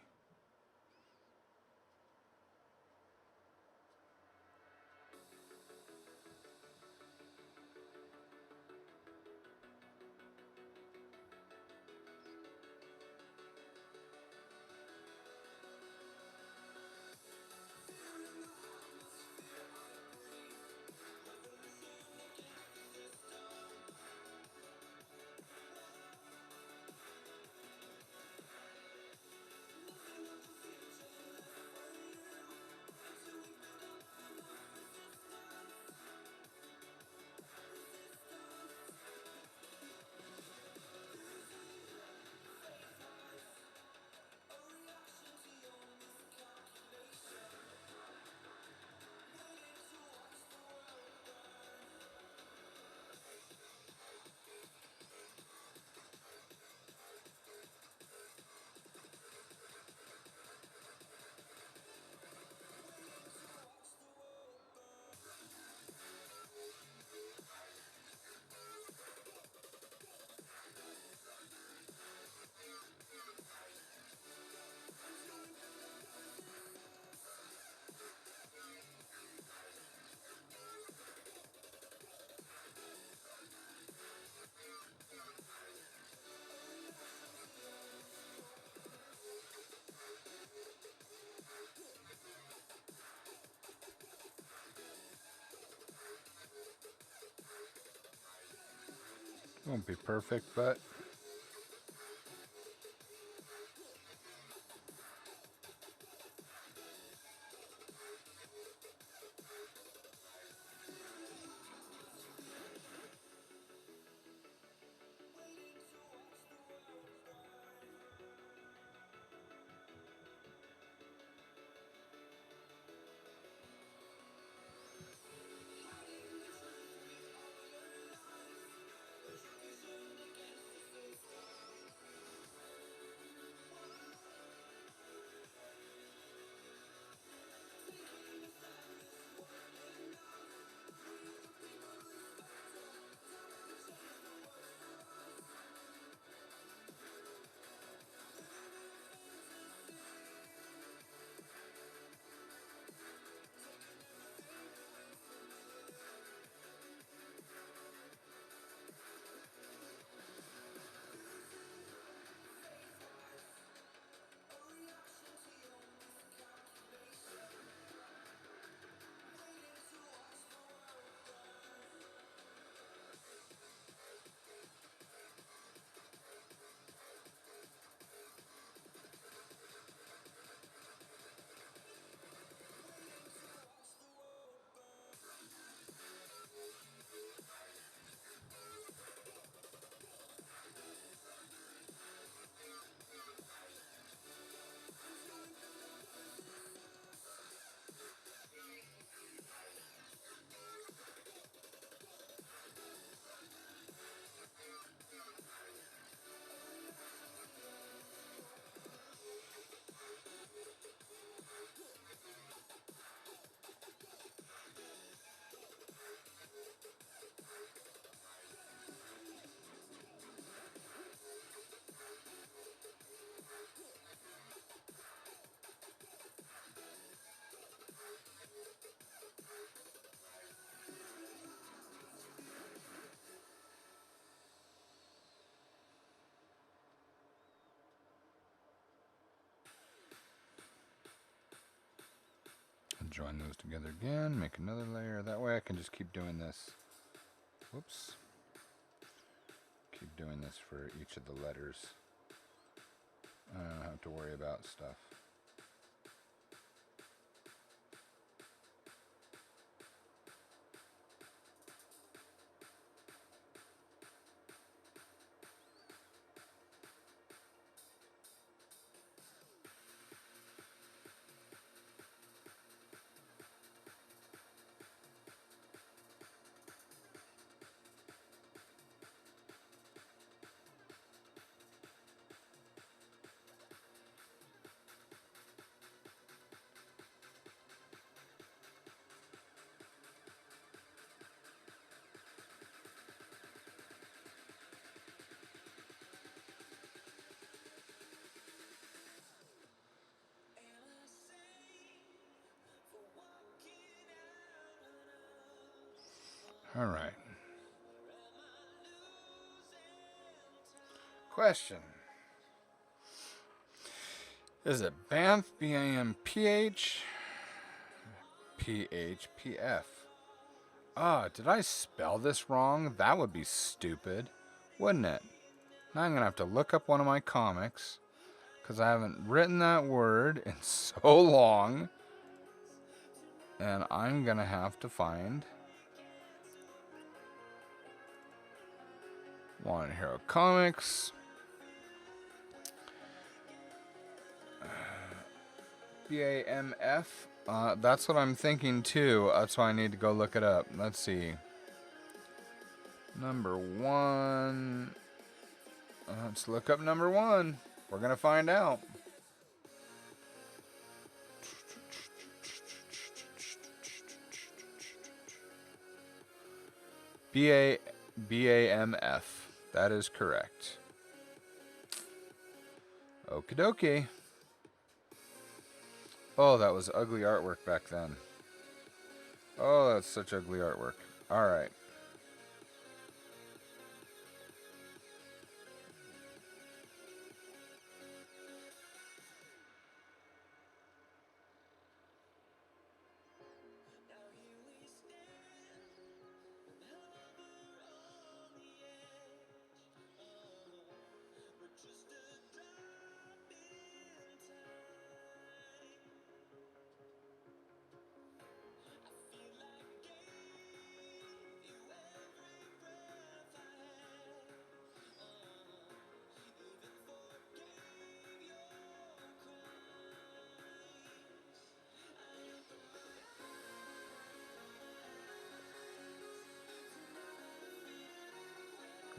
Won't be perfect, but Join those together again, make another layer. That way I can just keep doing this. Whoops. Keep doing this for each of the letters. I don't have to worry about stuff. All right. Question. Is it BAMPH, B-A-M-P-H, P-H-P-F? Ah, did I spell this wrong? That would be stupid, wouldn't it? Now I'm going to have to look up one of my comics, because I haven't written that word in so long. And I'm going to have to find Wanted Hero Comics. B-A-M-F. That's what I'm thinking too. That's why I need to go look it up. Let's see. Number 1. Let's look up number 1. We're going to find out. B-A-M-F. That is correct. Okie dokie. Oh, that was ugly artwork back then. Oh, that's such ugly artwork. Alright.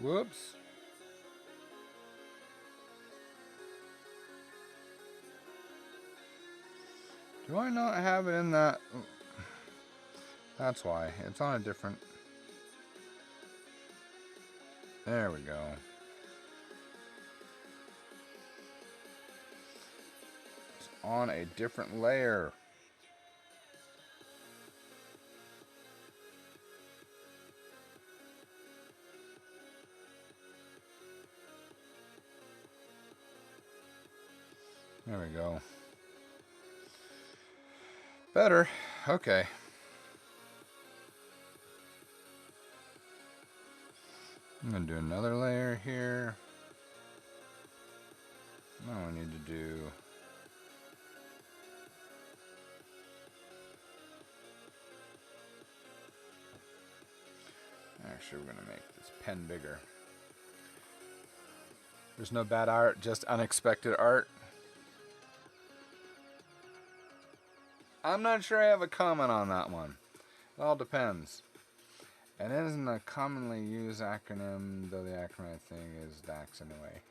Whoops. Do I not have it in that? That's why. It's on a different... There we go. It's on a different layer. There we go. Better. Okay. I'm going to do another layer here. Now I need to do... Actually, we're going to make this pen bigger. There's no bad art, just unexpected art. I'm not sure I have a comment on that one. It all depends. It isn't a commonly used acronym, though the acronym thing is DAX anyway.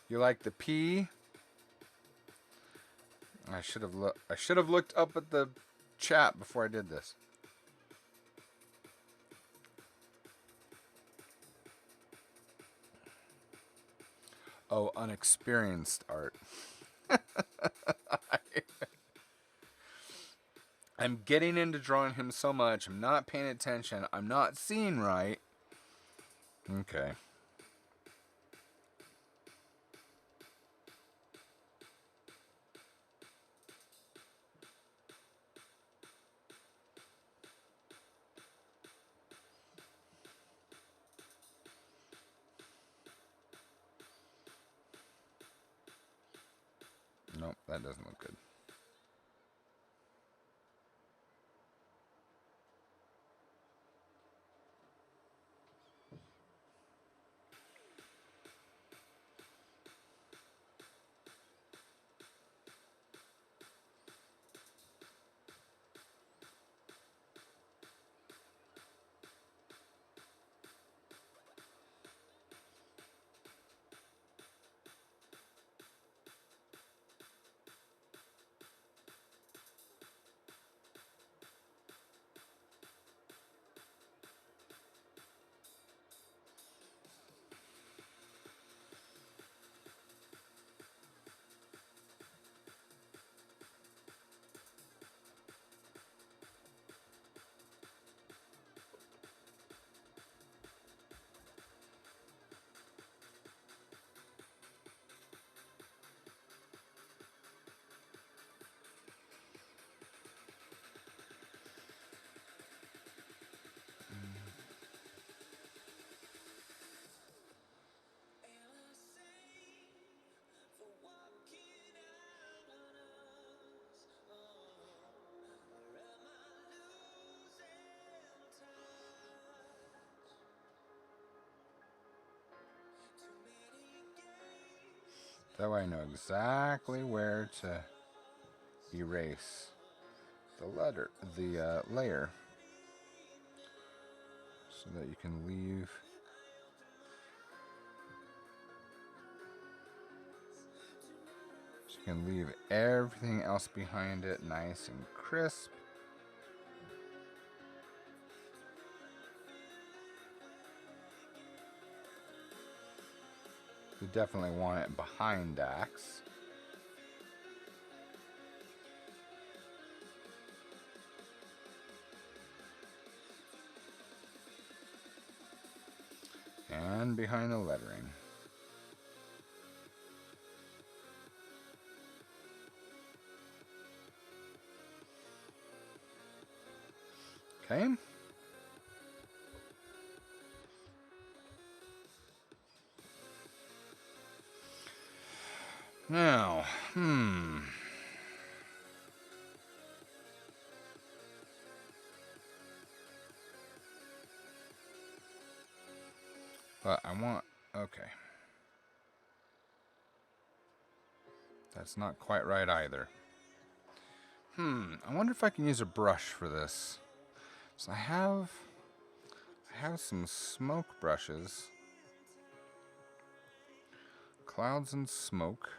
You like the P? I should have looked up at the chat before I did this. Oh, unexperienced art. I'm getting into drawing him so much. I'm not paying attention. I'm not seeing right. Okay. Nope, that doesn't look good. That way I know exactly where to erase the layer, so that you can leave everything else behind it nice and crisp. You definitely want it behind Dax. And behind the lettering. Okay. Now, But I want, okay. That's not quite right either. I wonder if I can use a brush for this. So I have some smoke brushes. Clouds and smoke.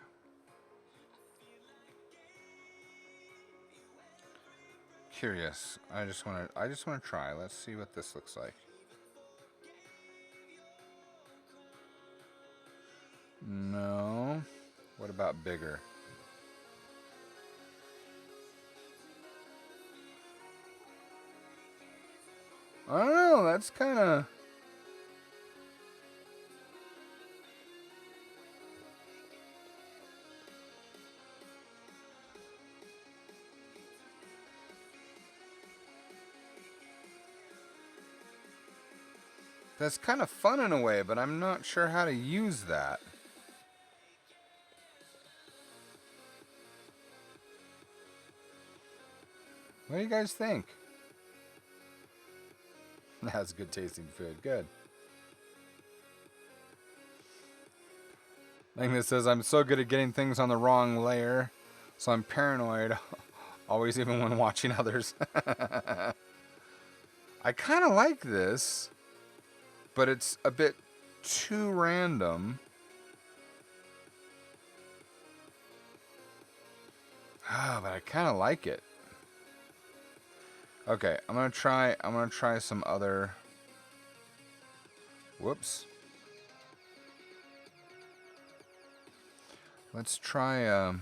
Curious. I just want to try. Let's see what this looks like. No. What about bigger? I don't know. That's kind of... That's kind of fun in a way, but I'm not sure how to use that. What do you guys think? That's good tasting food. Good. Magnus says, I'm so good at getting things on the wrong layer, so I'm paranoid, always, even when watching others. I kind of like this, but it's a bit too random. But I kind of like it. Okay, I'm gonna try some other. Whoops. Let's try.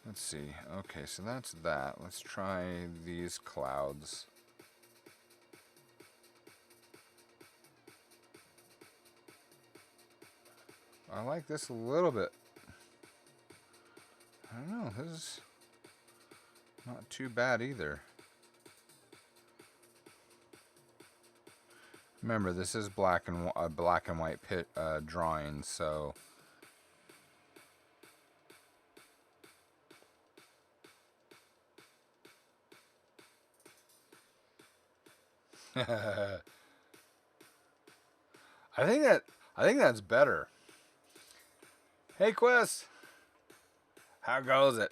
Let's see. Okay, so that's that. Let's try these clouds. I like this a little bit. I don't know. This is not too bad either. Remember, this is black and white drawing, so I think that's better. Hey Quest, how goes it?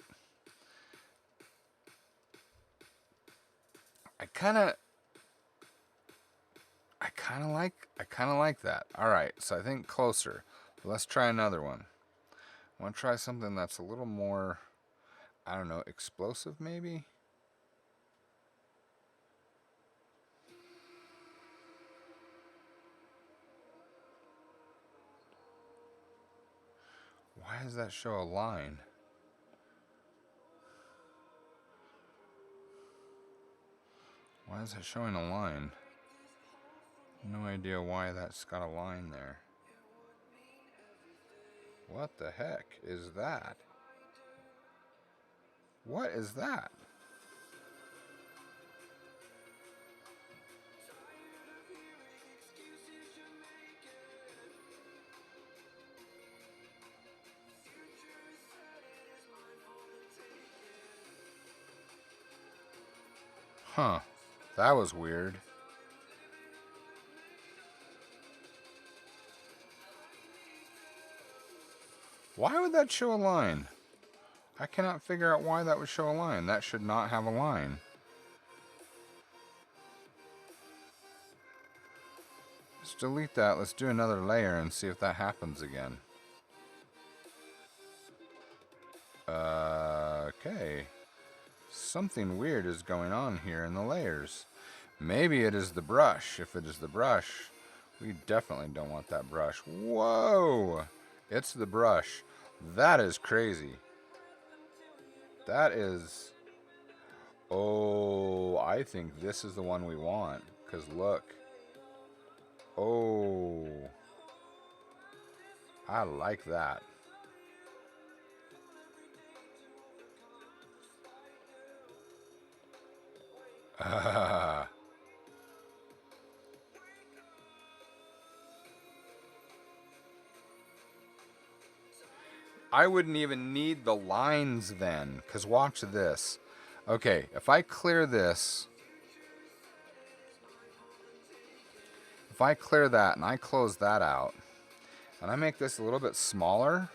I kind of like that. All right, so I think closer. Let's try another one. I want to try something that's a little more, I don't know, explosive maybe? Why does that show a line? Why is it showing a line? No idea why that's got a line there. What the heck is that? What is that? Huh. That was weird. Why would that show a line? I cannot figure out why that would show a line. That should not have a line. Let's delete that. Let's do another layer and see if that happens again. Okay. Something weird is going on here in the layers. Maybe it is the brush. If it is the brush, we definitely don't want that brush. Whoa! It's the brush. That is crazy. That is... Oh, I think this is the one we want. Because look. Oh. I like that. I wouldn't even need the lines then, because watch this. Okay, if I clear this, if I clear that and I close that out, and I make this a little bit smaller,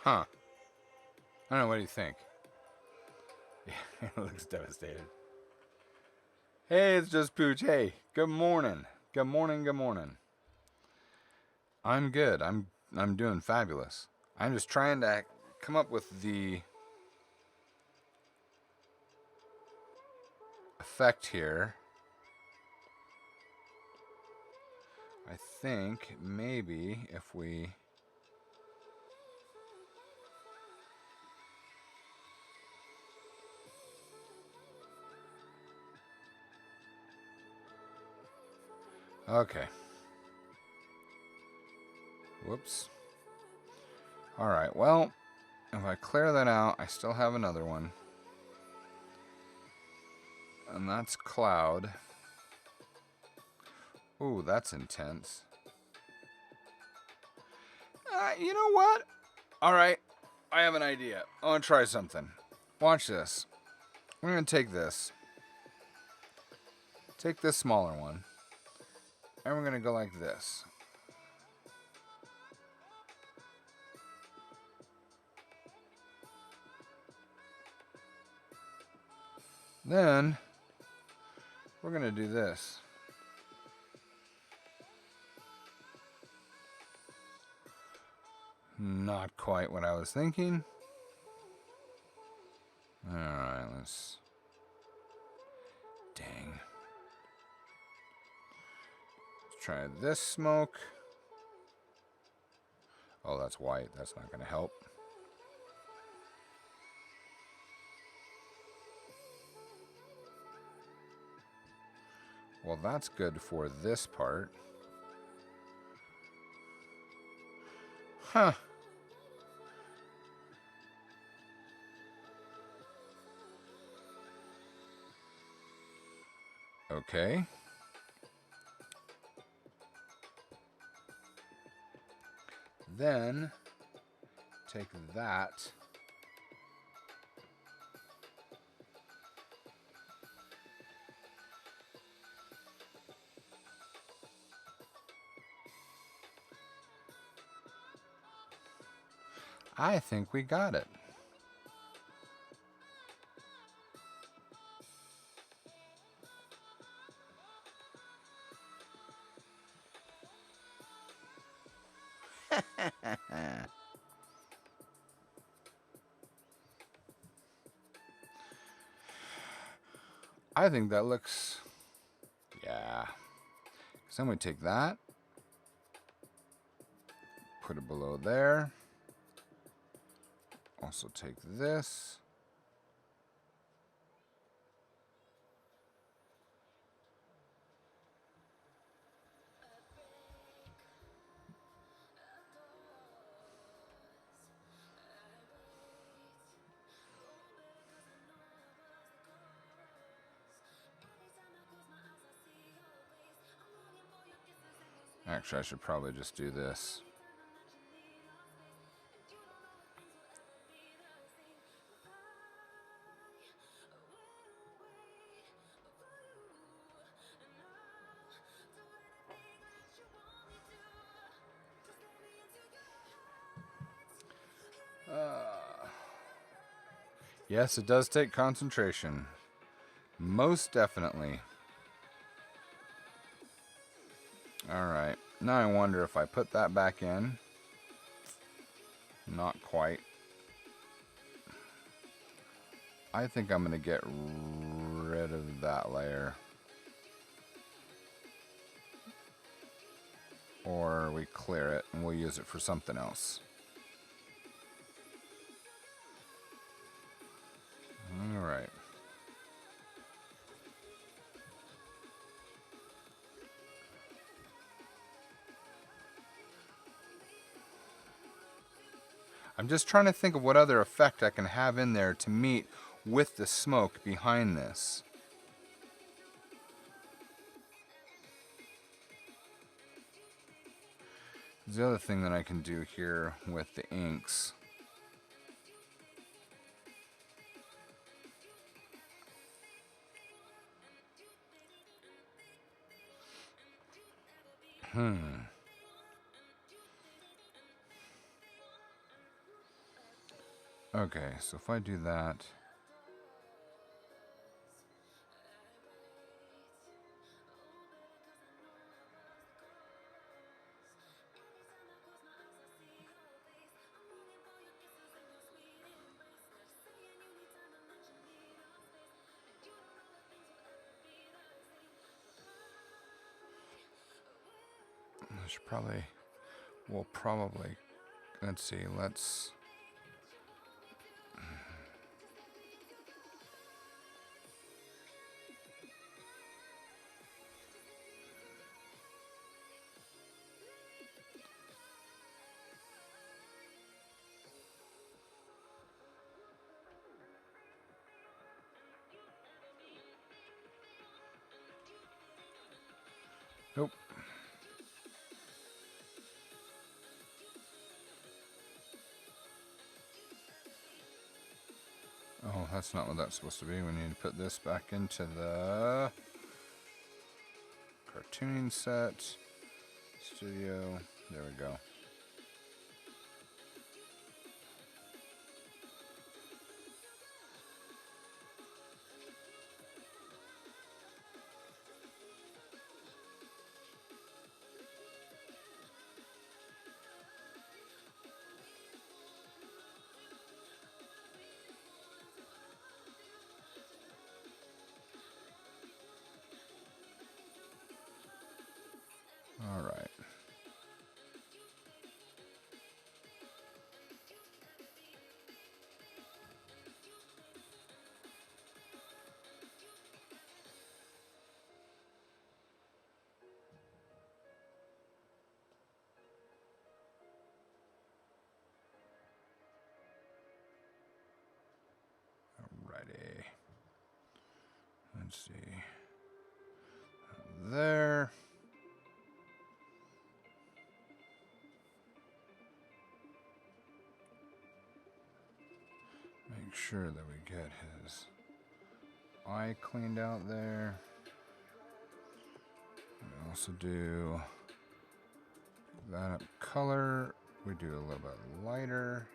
huh? I don't know, what do you think? Yeah, it looks devastated. Hey, it's just Pooch. Hey, good morning. Good morning, good morning. I'm good. I'm doing fabulous. I'm just trying to come up with the effect here. I think maybe if we... Okay. Whoops. Alright, well, if I clear that out, I still have another one. And that's cloud. Ooh, that's intense. You know what? Alright, I have an idea. I want to try something. Watch this. We're going to take this. Take this smaller one. And we're going to go like this. Then, we're going to do this. Not quite what I was thinking. Alright, let's... Dang. Let's try this smoke. Oh, that's white. That's not going to help. Well, that's good for this part. Huh. Okay. Then take that. I think we got it. I think that looks, yeah. So I'm going to take that, put it below there. Also take this. Actually, I should probably just do this. Yes, it does take concentration. Most definitely. Alright, now I wonder if I put that back in. Not quite. I think I'm going to get rid of that layer. Or we clear it and we'll use it for something else. Alright. I'm just trying to think of what other effect I can have in there to meet with the smoke behind this. The other thing that I can do here with the inks. Okay, so if I do that. I should probably, let's see, nope. Oh, that's not what that's supposed to be. We need to put this back into the cartooning set, studio, there we go. Let's see. There. Make sure that we get his eye cleaned out there. We also do that up color. We do a little bit lighter.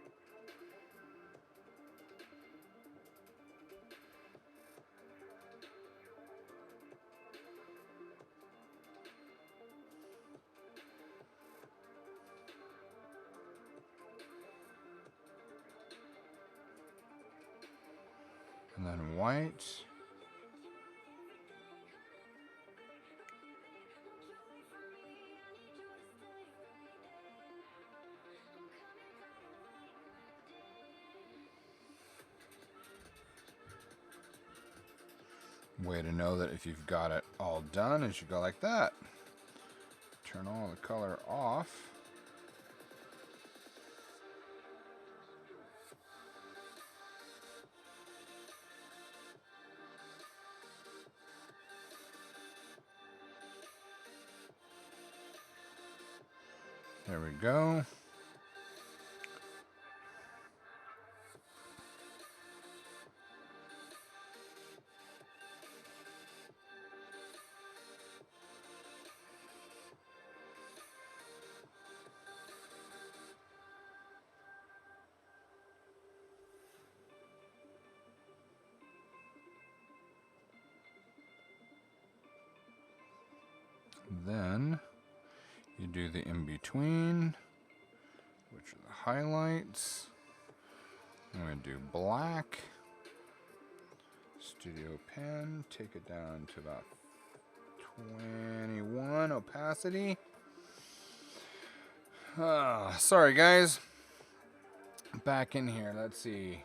And then white. Way to know that if you've got it all done is you go like that. Turn all the color off. There we go. Then you do the in-between, which are the highlights. I'm going to do black. Studio pen, take it down to about 21 opacity. Sorry guys. Back in here, let's see.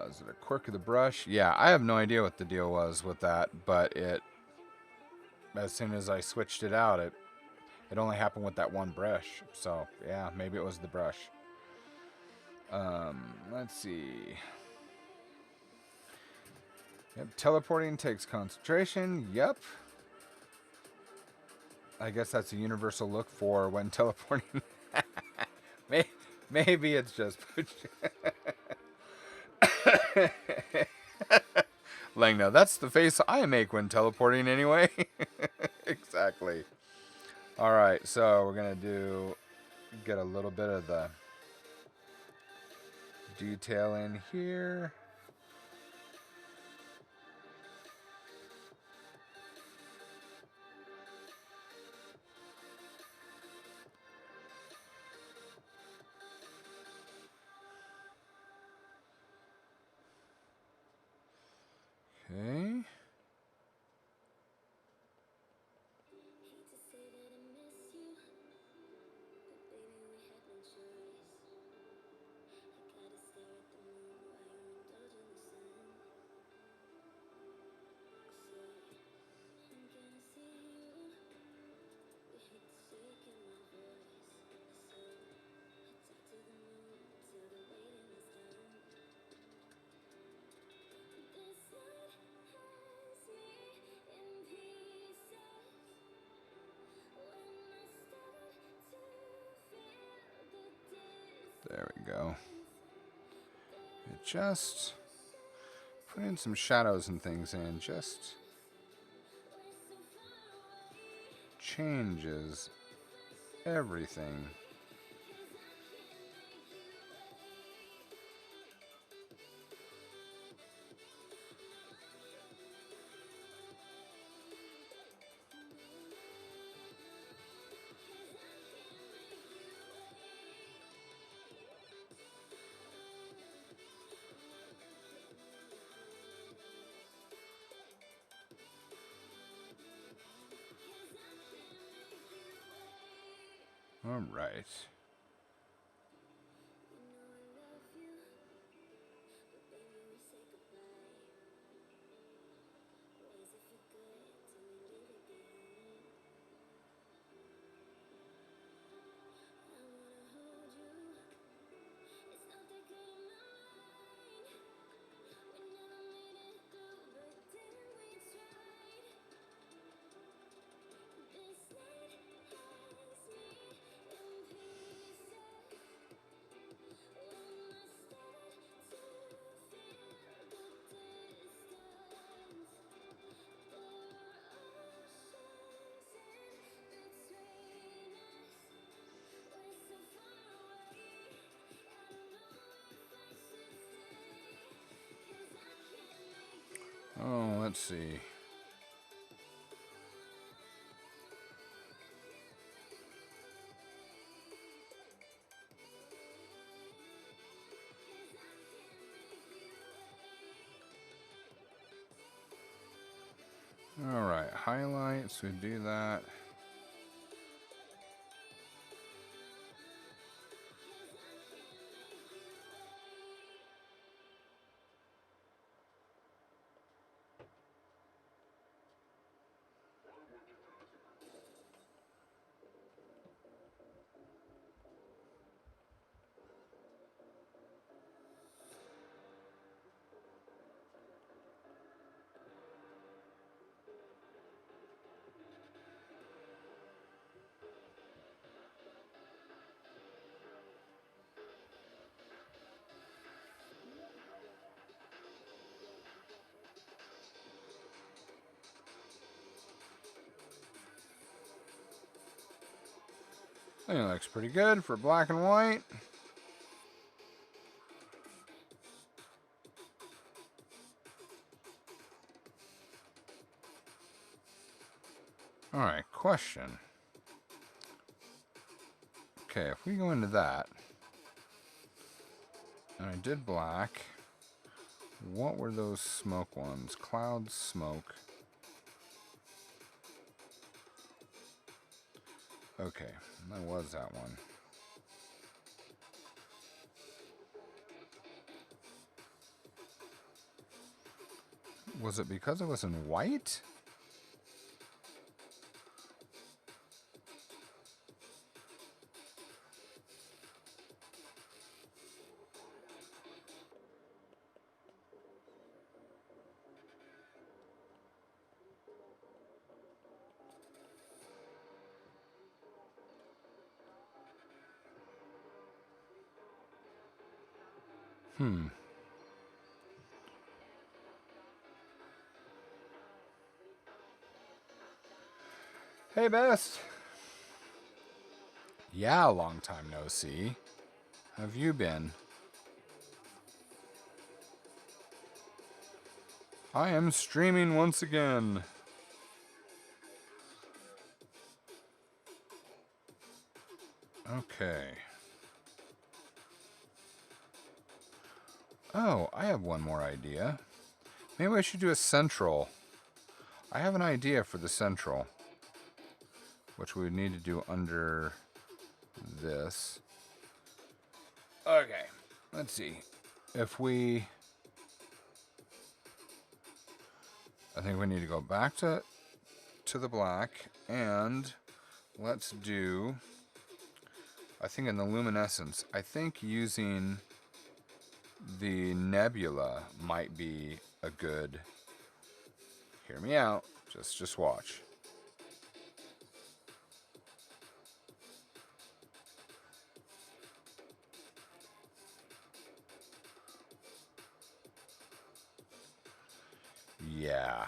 Is it a quirk of the brush? Yeah, I have no idea what the deal was with that, but as soon as I switched it out, it only happened with that one brush. So yeah, maybe it was the brush. Let's see. Yep, teleporting takes concentration. Yep. I guess that's a universal look for when teleporting. Maybe it's just Langno, that's the face I make when teleporting anyway. Exactly. Alright, so we're going to get a little bit of the detail in here. Okay. There we go. It just put in some shadows and things in, just changes everything. All right. Oh, let's see. All right, highlights, we do that. I think it looks pretty good for black and white. All right, question. Okay, if we go into that, and I did black, what were those smoke ones? Cloud smoke. Okay, that was that one. Was it because it was in white? Hey, Best. Yeah, long time no see. How have you been? I am streaming once again. Okay. Oh, I have one more idea. Maybe I should do a central. I have an idea for the central, which we would need to do under this. Okay, let's see. If we... I think we need to go back to the black, and let's do... I think in the luminescence, I think using the nebula might be a good... Hear me out. Just watch. Yeah.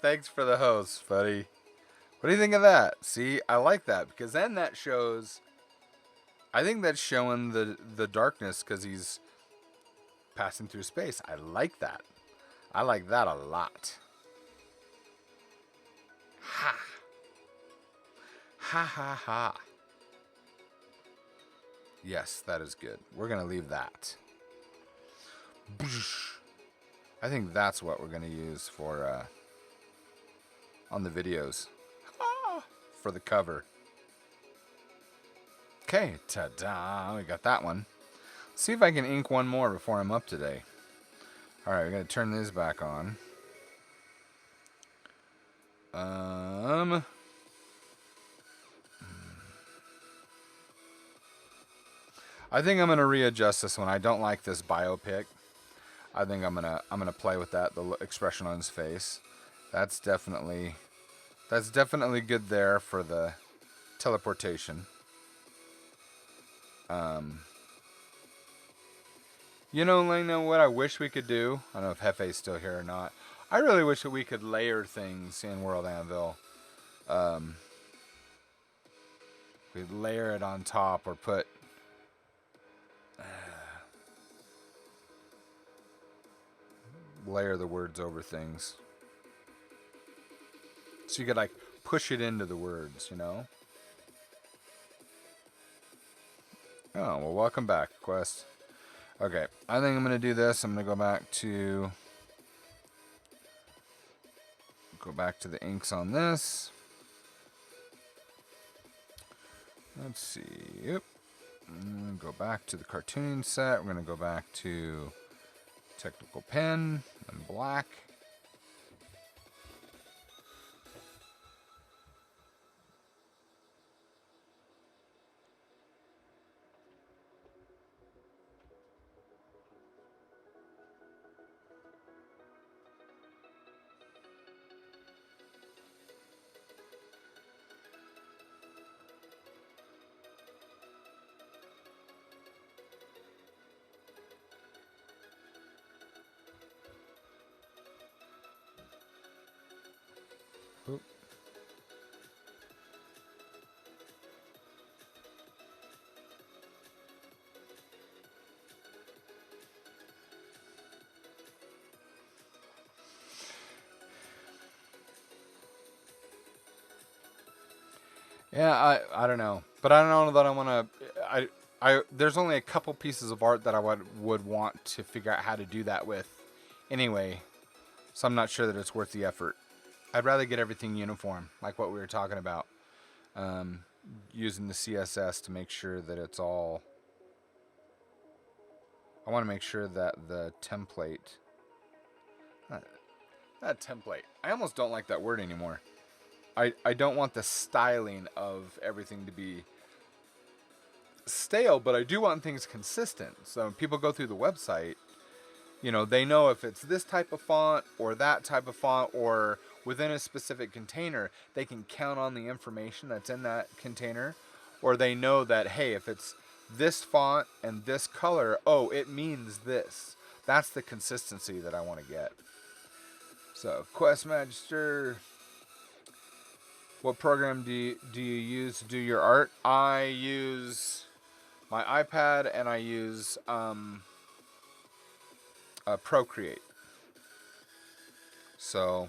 Thanks for the host, buddy. What do you think of that? See, I like that because then that shows... I think that's showing the darkness because he's passing through space. I like that. I like that a lot. Ha. Ha ha ha. Yes, that is good. We're going to leave that. I think that's what we're going to use for on the videos. For the cover. Okay, ta-da. We got that one. See if I can ink one more before I'm up today. Alright, we're going to turn this back on. I think I'm going to readjust this one. I don't like this biopic. I think I'm gonna play with that, the expression on his face. That's definitely good there for the teleportation. You know, Lena, what I wish we could do, I don't know if Hefe's still here or not. I really wish that we could layer things in World Anvil. We layer it on top or put layer the words over things. So you could like push it into the words, you know? Oh, well, welcome back, Quest. Okay, I think I'm going to do this. I'm going to go back to the inks on this. Let's see. Yep. Go back to the cartooning set. We're going to go back to technical pen and black. Oop. Yeah, I don't know, but I don't know that I want to. There's only a couple pieces of art that I would want to figure out how to do that with, anyway. So I'm not sure that it's worth the effort. I'd rather get everything uniform, like what we were talking about, using the CSS to make sure that it's all. I want to make sure that the template. That template. I almost don't like that word anymore. I don't want the styling of everything to be stale, but I do want things consistent. So when people go through the website, you know, they know if it's this type of font or that type of font or within a specific container, they can count on the information that's in that container. Or they know that, hey, if it's this font and this color, oh, it means this. That's the consistency that I want to get. So, Quest Magister, what program do you use to do your art? I use my iPad and I use Procreate. So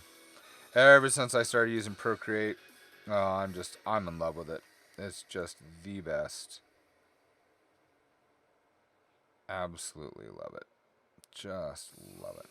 ever since I started using Procreate, I'm in love with it. It's just the best. Absolutely love it. Just love it.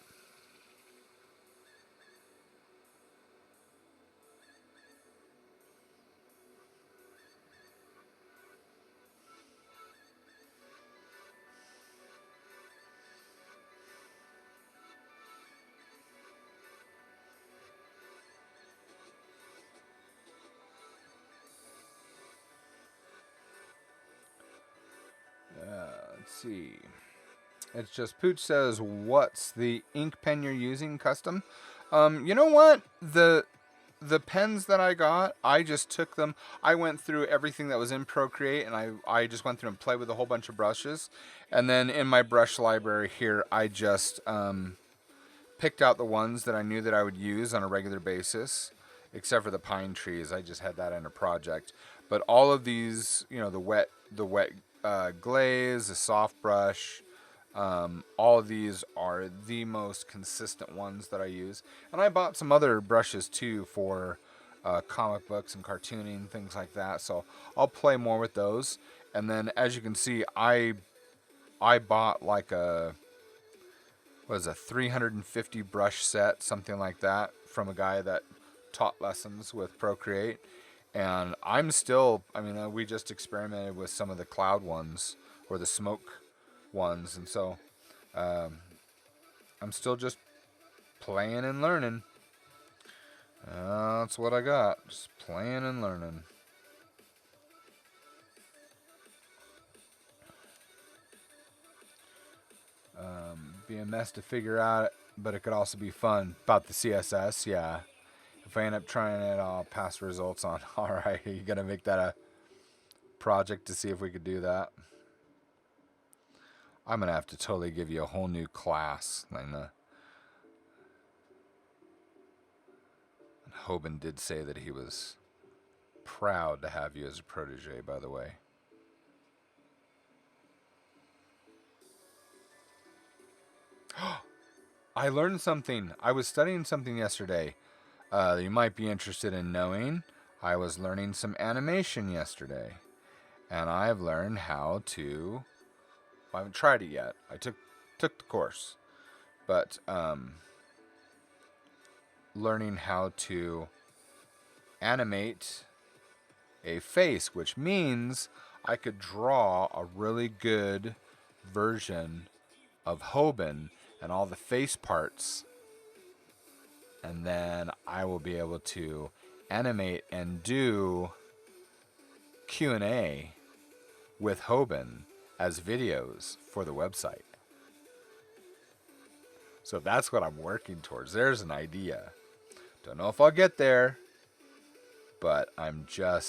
Let's see. It's just Pooch says, "What's the ink pen you're using? Custom?" You know what? The pens that I got, I just took them. I went through everything that was in Procreate, and I just went through and played with a whole bunch of brushes, and then in my brush library here, I just picked out the ones that I knew that I would use on a regular basis, except for the pine trees. I just had that in a project. But all of these, you know, the wet glaze, the soft brush, all of these are the most consistent ones that I use. And I bought some other brushes too for comic books and cartooning, things like that. So I'll play more with those. And then, as you can see, I bought like a 350 brush set, something like that, from a guy that taught lessons with Procreate. And I'm still, we just experimented with some of the cloud ones or the smoke ones. And so I'm still just playing and learning. That's what I got. Just playing and learning. Be a mess to figure out, but it could also be fun. About the CSS, yeah. If I end up trying it, I'll pass results on. Alright, are you going to make that a project to see if we could do that? I'm going to have to totally give you a whole new class. And Hoban did say that he was proud to have you as a protege, by the way. I learned something. I was studying something yesterday that you might be interested in knowing. I was learning some animation yesterday. And I've learned how to... I haven't tried it yet. I took the course. But learning how to animate a face, which means I could draw a really good version of Hoban and all the face parts, and then I will be able to animate and do Q&A with Hoban as videos for the website. So that's what I'm working towards. There's an idea. Don't know if I'll get there, but I'm so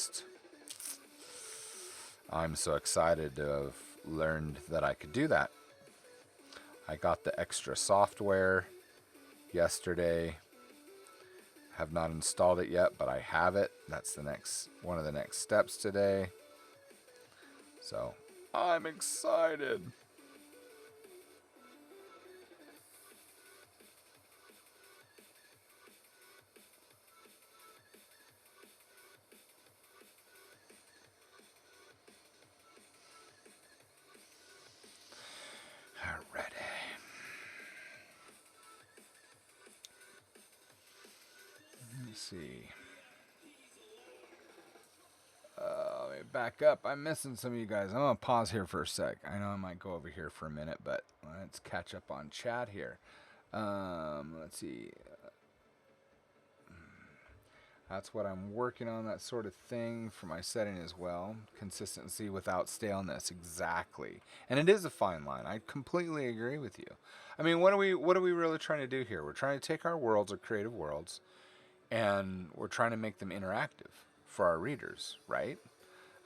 excited to have learned that I could do that. I got the extra software yesterday. Have not installed it yet, but I have it. That's one of the next steps today. So I'm excited. Alrighty. Let me see. Let me back up. I'm missing some of you guys. I'm going to pause here for a sec. I know I might go over here for a minute, but let's catch up on chat here. Let's see. That's what I'm working on, that sort of thing for my setting as well. Consistency without staleness, exactly. And it is a fine line. I completely agree with you. I mean, what are we really trying to do here? We're trying to take our worlds, our creative worlds, and we're trying to make them interactive for our readers, right?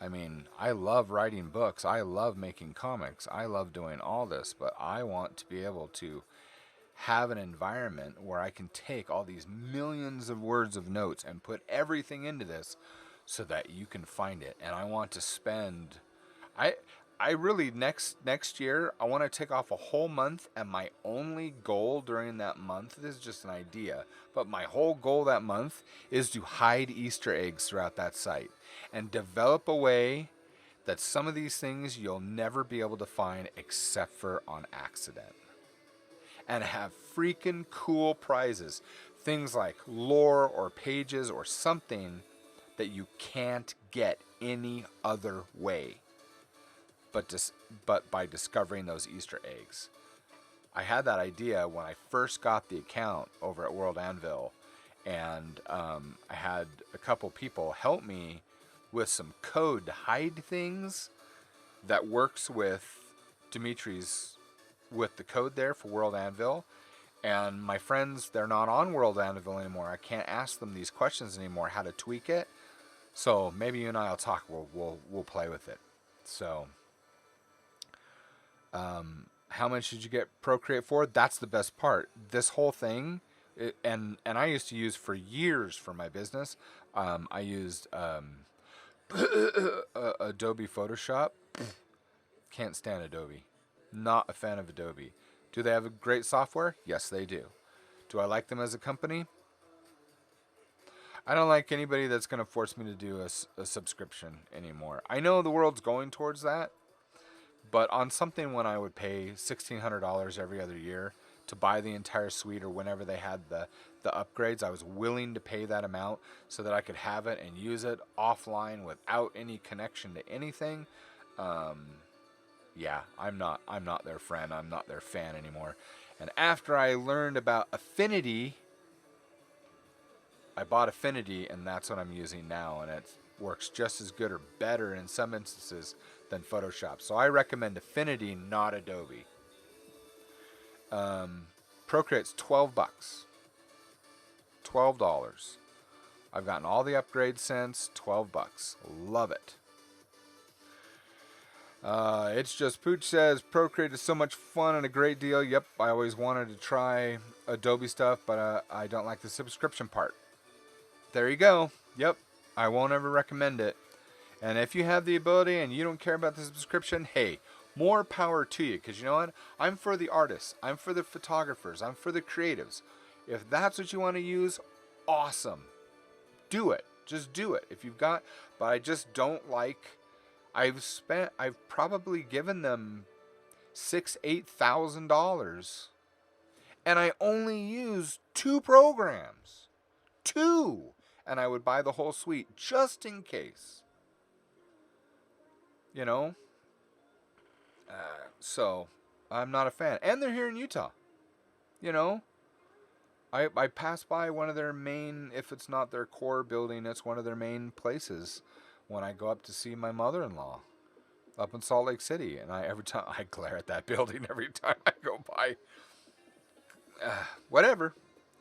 I mean, I love writing books. I love making comics. I love doing all this, but I want to be able to have an environment where I can take all these millions of words of notes and put everything into this so that you can find it. And I want to spend... I really, next year, I want to take off a whole month, and my only goal during that month, this is just an idea, but my whole goal that month is to hide Easter eggs throughout that site and develop a way that some of these things you'll never be able to find except for on accident. And have freaking cool prizes. Things like lore or pages or something that you can't get any other way but by discovering those Easter eggs. I had that idea when I first got the account over at World Anvil, and I had a couple people help me with some code to hide things that works with Dimitri's, with the code there for World Anvil. And my friends, they're not on World Anvil anymore. I can't ask them these questions anymore, how to tweak it. So maybe you and I will talk. We'll play with it. So, how much did you get Procreate for? That's the best part. This whole thing, and I used to use for years for my business. I used Adobe Photoshop. Can't stand Adobe. Not a fan of Adobe. Do they have a great software? Yes, they do. Do I like them as a company? I don't like anybody that's going to force me to do a subscription anymore. I know the world's going towards that, but on something when I would pay $1,600 every other year to buy the entire suite, or whenever they had the upgrades, I was willing to pay that amount so that I could have it and use it offline without any connection to anything. Yeah, I'm not their friend. I'm not their fan anymore. And after I learned about Affinity, I bought Affinity, and that's what I'm using now, and it works just as good or better in some instances than Photoshop. So I recommend Affinity, not Adobe. Procreate's $12. $12. I've gotten all the upgrades since. $12. Love it. It's just Pooch says Procreate is so much fun and a great deal. Yep, I always wanted to try Adobe stuff, but I don't like the subscription part. There you go. Yep, I won't ever recommend it. And if you have the ability and you don't care about the subscription, hey, more power to you. Because you know what? I'm for the artists. I'm for the photographers. I'm for the creatives. If that's what you want to use, awesome. Do it. Just do it. If you've got, but I just don't like. I've probably given them $8,000, and I only use 2 programs, 2, and I would buy the whole suite just in case. You know, so I'm not a fan, and they're here in Utah. You know, I pass by one of their main, if it's not their core building, it's one of their main places when I go up to see my mother-in-law up in Salt Lake City, and every time I glare at that building every time I go by. Whatever,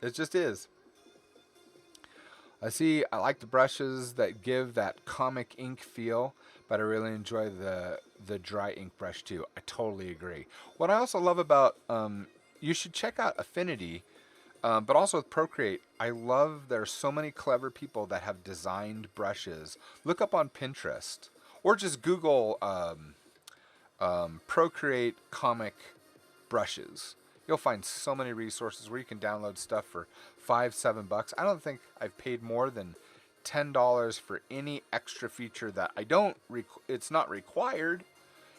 it just is. I like the brushes that give that comic ink feel, but I really enjoy the dry ink brush too. I totally agree. What I also love about, you should check out Affinity, but also with Procreate. I love there's so many clever people that have designed brushes. Look up on Pinterest or just Google Procreate comic brushes. You'll find so many resources where you can download stuff for $5-7. I don't think I've paid more than $10 for any extra feature that it's not required,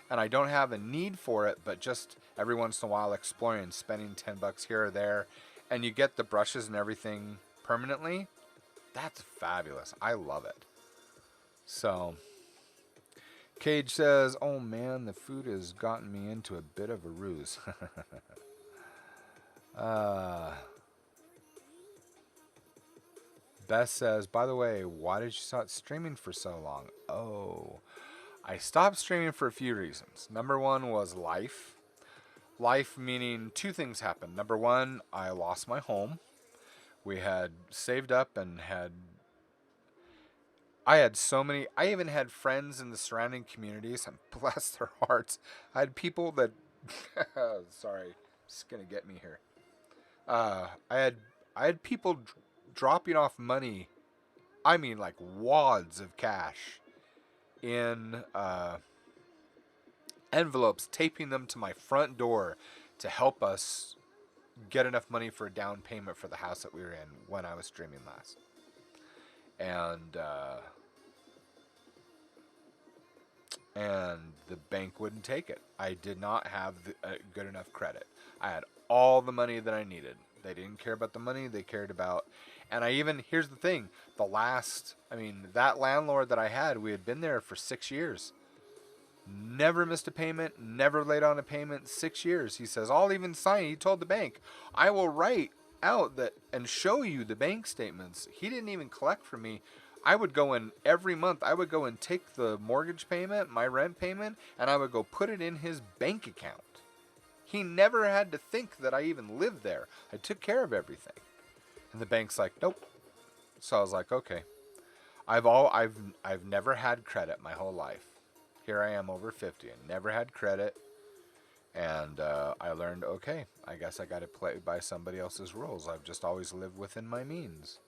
and I don't have a need for it, but just every once in a while exploring and spending $10 here or there, and you get the brushes and everything permanently. That's fabulous. I love it. So, Cage says, "Oh man, the food has gotten me into a bit of a ruse." Beth says, "By the way, why did you stop streaming for so long?" Oh, I stopped streaming for a few reasons. Number one was life. Life meaning 2 things happened. Number one, I lost my home. We had saved up and I had so many. I even had friends in the surrounding communities, and bless their hearts, I had people that. Sorry, it's gonna get me here. I had people dropping off money. I mean, like wads of cash in envelopes, taping them to my front door to help us get enough money for a down payment for the house that we were in when I was streaming last. And the bank wouldn't take it. I did not have good enough credit. I had all the money that I needed. They didn't care about the money. They cared about, and here's the thing, that landlord that I had, we had been there for 6 years. Never missed a payment, never late on a payment, 6 years. He says, I'll even sign. He told the bank, I will write out that and show you the bank statements. He didn't even collect from me. I would go in every month. I would go and take the mortgage payment, my rent payment, and I would go put it in his bank account. He never had to think that I even lived there. I took care of everything. And the bank's like, nope. So I was like, okay. I've never had credit my whole life. Here I am over 50 and never had credit. And I learned, okay, I guess I got to play by somebody else's rules. I've just always lived within my means.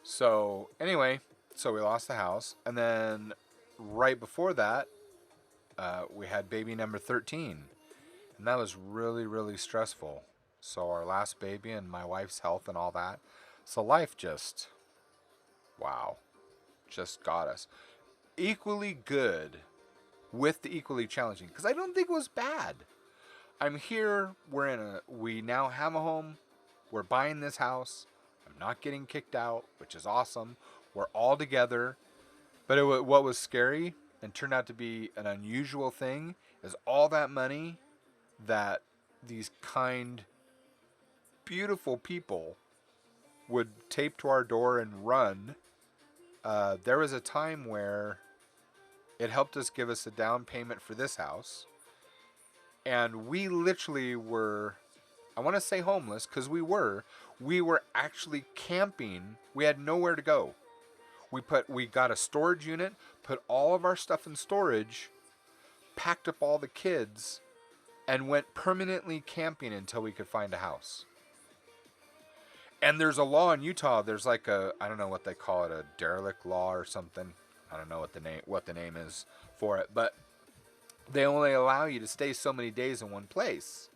So anyway, so we lost the house. And then right before that, we had baby number 13. And that was really, really stressful. So our last baby and my wife's health and all that. So life just, wow, just got us. Equally good with the equally challenging. Because I don't think it was bad. I'm here. We now have a home. We're buying this house. I'm not getting kicked out, which is awesome. We're all together. But what was scary and turned out to be an unusual thing is all that money that these kind, beautiful people would tape to our door and run. There was a time where it helped us give us a down payment for this house. And we literally were, I want to say homeless, because we were actually camping. We had nowhere to go. We got a storage unit, put all of our stuff in storage, packed up all the kids, and went permanently camping until we could find a house. And there's a law in Utah. There's like a, I don't know what they call it, a derelict law or something. I don't know what the name is for it, but they only allow you to stay so many days in one place.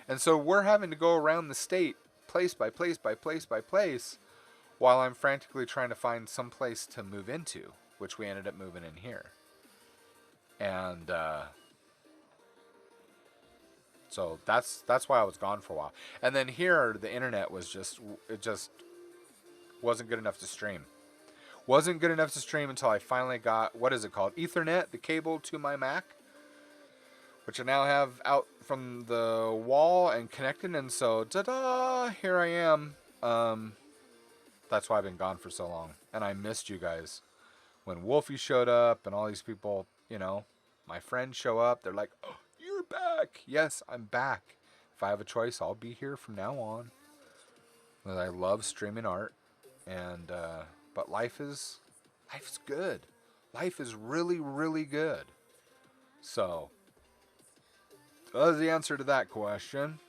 And so we're having to go around the state place by place by place by place while I'm frantically trying to find some place to move into, which we ended up moving in here. And so that's why I was gone for a while. And then here the internet was just wasn't good enough to stream. Wasn't good enough to stream until I finally got, what is it called? Ethernet, the cable to my Mac, which I now have out from the wall and connected. And so, ta-da, here I am. That's why I've been gone for so long. And I missed you guys. When Wolfie showed up and all these people, you know, my friends show up, they're like, oh, you're back. Yes, I'm back. If I have a choice, I'll be here from now on. I love streaming art. And, but life's good. Life is really, really good. So, that's the answer to that question.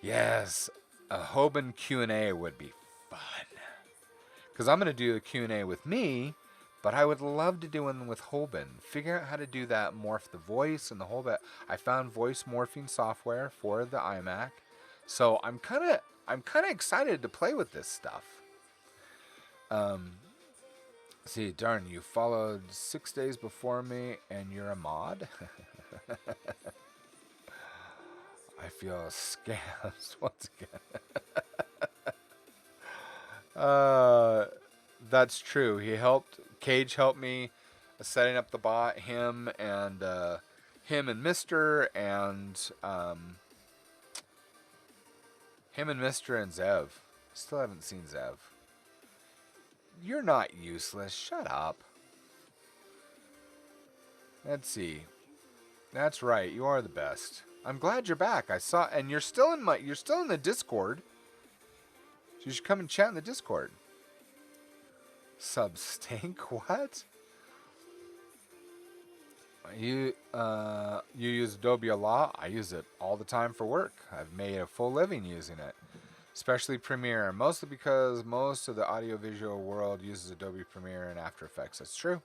Yes, a Hoban Q&A would be fun. Because I'm going to do a Q&A with me, but I would love to do one with Hoban. Figure out how to do that, morph the voice and the whole bit. I found voice morphing software for the iMac. So I'm kind of excited to play with this stuff. See, darn, you followed 6 days before me and you're a mod? I feel scams once again. That's true. Cage helped me setting up the bot, him and Mr. and Zev. Still haven't seen Zev. You're not useless. Shut up. Let's see. That's right. You are the best. I'm glad you're back. I saw, and you're still in the Discord. So you should come and chat in the Discord. Substink? What? You use Adobe a lot? I use it all the time for work. I've made a full living using it. Especially Premiere, mostly because most of the audiovisual world uses Adobe Premiere and After Effects. That's true.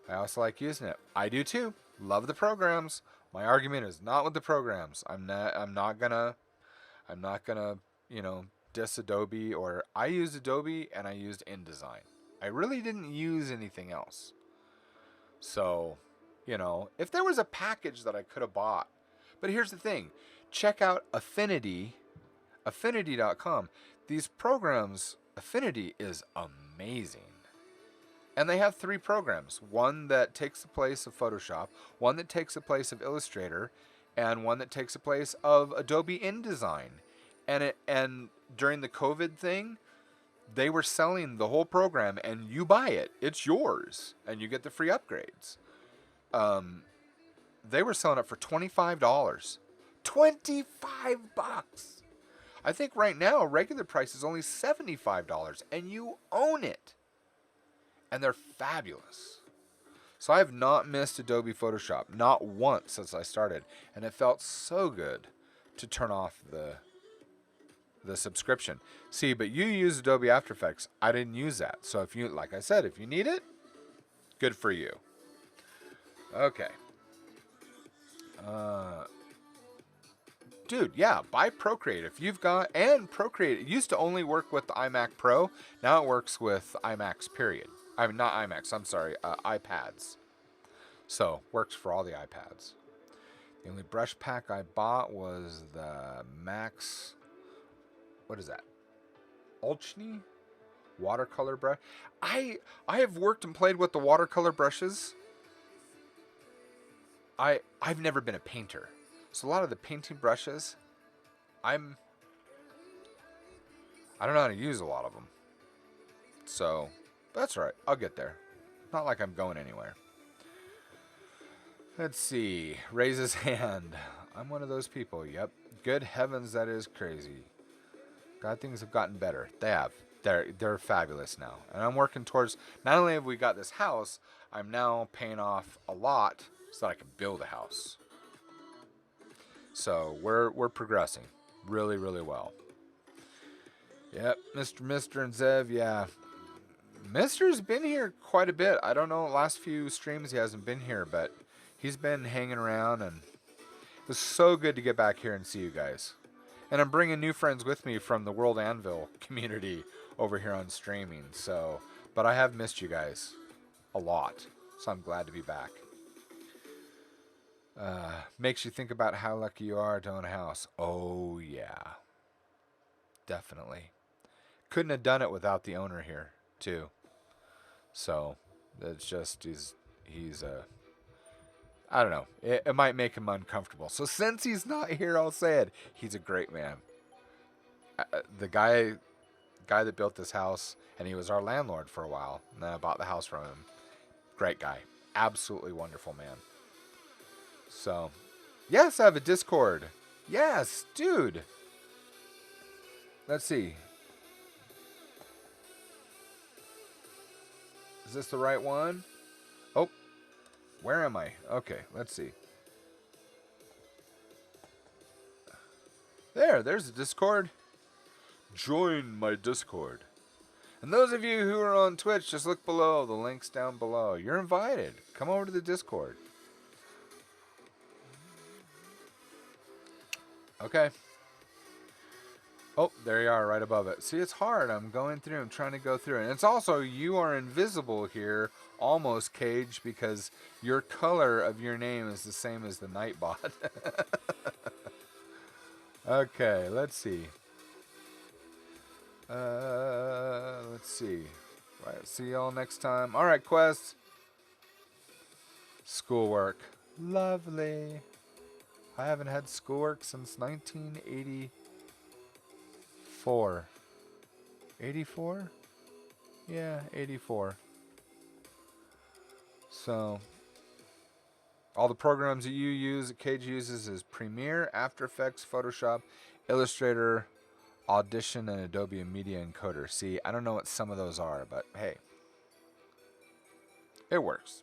I also like using it. I do too. Love the programs. My argument is not with the programs. I'm not gonna, diss Adobe. Or I used Adobe and I used InDesign. I really didn't use anything else. So, if there was a package that I could have bought. But here's the thing. Check out Affinity.com. These programs, Affinity is amazing. And they have 3 programs. One that takes the place of Photoshop, one that takes the place of Illustrator, and one that takes the place of Adobe InDesign. And during the COVID thing, they were selling the whole program and you buy it. It's yours. And you get the free upgrades. They were selling it for $25. $25! I think right now, regular price is only $75, and you own it. And they're fabulous. So I have not missed Adobe Photoshop, not once since I started. And it felt so good to turn off the subscription. See, but you use Adobe After Effects. I didn't use that. So if you, like I said, if you need it, good for you. Okay. Dude, yeah, buy Procreate if you've got, and Procreate, it used to only work with the iMac Pro. Now it works with iMacs, period. I mean, not iMacs, I'm sorry, iPads. So, works for all the iPads. The only brush pack I bought was the Max, what is that? Olchny? Watercolor brush. I have worked and played with the watercolor brushes. I've never been a painter. So a lot of the painting brushes, I don't know how to use a lot of them. So, that's right. I'll get there. Not like I'm going anywhere. Let's see. Raise his hand. I'm one of those people. Yep. Good heavens, that is crazy. God, things have gotten better. They have. They're fabulous now. And I'm working towards, not only have we got this house, I'm now paying off a lot so that I can build a house. So we're progressing really, really well. Yep, Mr. and Zev, yeah. Mister's been here quite a bit. I don't know, last few streams he hasn't been here, but he's been hanging around, and it was so good to get back here and see you guys. And I'm bringing new friends with me from the World Anvil community over here on streaming. So, but I have missed you guys a lot, so I'm glad to be back. Makes you think about how lucky you are to own a house. Oh yeah, definitely. Couldn't have done it without the owner here too. So it's just he's I don't know. It might make him uncomfortable. So since he's not here, I'll say it. He's a great man. The guy that built this house, and he was our landlord for a while. And then I bought the house from him. Great guy. Absolutely wonderful man. So, yes, I have a Discord. Yes, dude. Let's see. Is this the right one? Oh, where am I? Okay, let's see. There's the Discord. Join my Discord. And those of you who are on Twitch, just look below. The link's down below. You're invited. Come over to the Discord. Okay. Oh, there you are, right above it. See, it's hard. I'm going through. I'm trying to go through it. And it's also, you are invisible here, almost, Cage, because your color of your name is the same as the Nightbot. Okay, let's see. Let's see. Right, see y'all next time. All right, Quest. Schoolwork. Lovely. I haven't had schoolwork since 1984. 84? Yeah, 84. So, all the programs that you use, that Cage uses, is Premiere, After Effects, Photoshop, Illustrator, Audition, and Adobe Media Encoder. See, I don't know what some of those are, but hey. It works.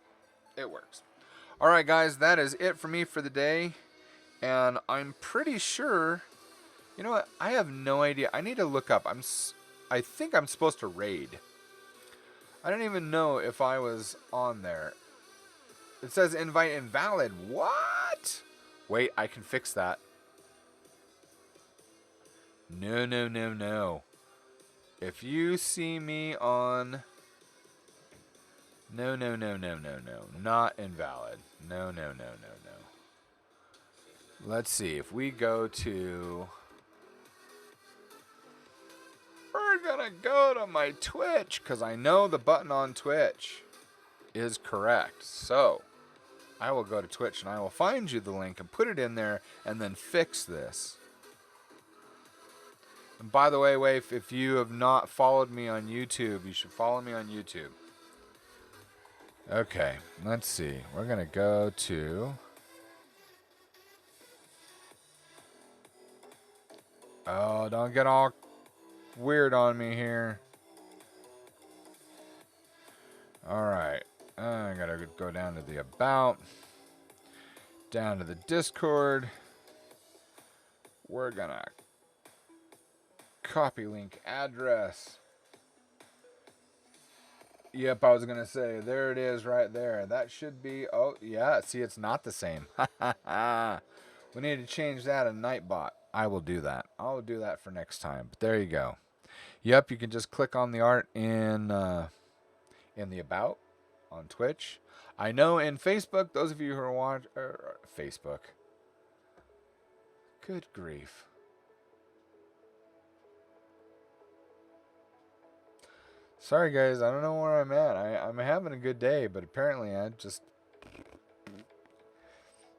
It works. All right, guys, that is it for me for the day. And I'm pretty sure, you know what? I have no idea. I need to look up. I think I'm supposed to raid. I don't even know if I was on there. It says invite invalid. What? Wait, I can fix that. No, no, no, no. If you see me on... No, no, no, no, no, no. Not invalid. No, no, no, no, no. Let's see. If we go to... We're gonna go to my Twitch, because I know the button on Twitch is correct. So, I will go to Twitch and I will find you the link and put it in there and then fix this. And by the way, Waif, if you have not followed me on YouTube, you should follow me on YouTube. Okay, let's see. We're going to go to... Oh, don't get all weird on me here. Alright, I got to go down to the About. Down to the Discord. We're going to copy link address. Yep, I was going to say, there it is right there. That should be, oh, yeah, see, it's not the same. We need to change that to Nightbot. I will do that. I'll do that for next time. But there you go. Yep, you can just click on the art in the About on Twitch. I know in Facebook, those of you who are watching, Facebook. Good grief. Sorry, guys. I don't know where I'm at. I'm having a good day, but apparently I just...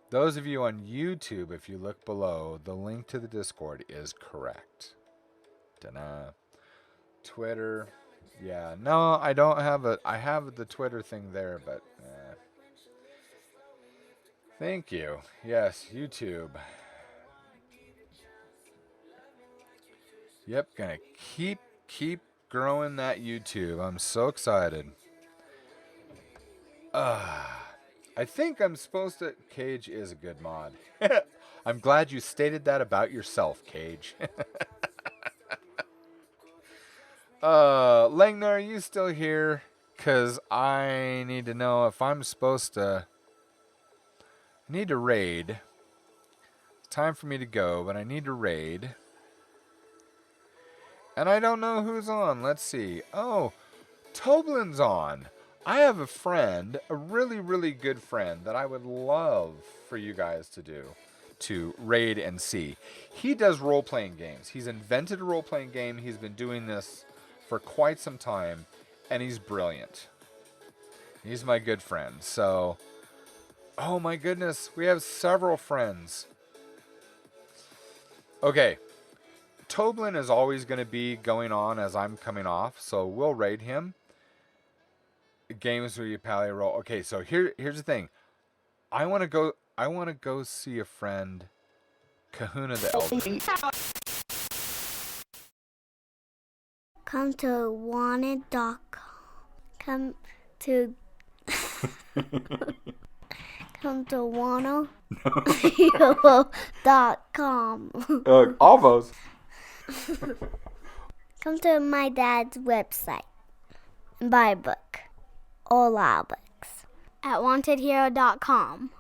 Those of you on YouTube, if you look below, the link to the Discord is correct. Ta-da. Twitter. Yeah. No, I don't have it. I have the Twitter thing there, but... Thank you. Yes, YouTube. Yep, gonna keep growing that YouTube. I'm so excited. I think I'm supposed to... Cage is a good mod. I'm glad you stated that about yourself, Cage. Langner, are you still here? Because I need to know if I'm supposed to... I need to raid. It's time for me to go, but I need to raid. And I don't know who's on. Let's see. Oh, Toblin's on. I have a friend, a really, really good friend that I would love for you guys to do, to raid and see. He does role-playing games. He's invented a role-playing game. He's been doing this for quite some time, and he's brilliant. He's my good friend. So, oh my goodness, we have several friends. Okay. Toblin is always going to be going on as I'm coming off, so we'll raid him. Games where you pally roll. Okay, so here's the thing. I want to go see a friend, Kahuna the Elder. Come to WantedHero.com. Come to WantedHero.com. Almost. Come to my dad's website and buy a book. All our books. At WantedHero.com.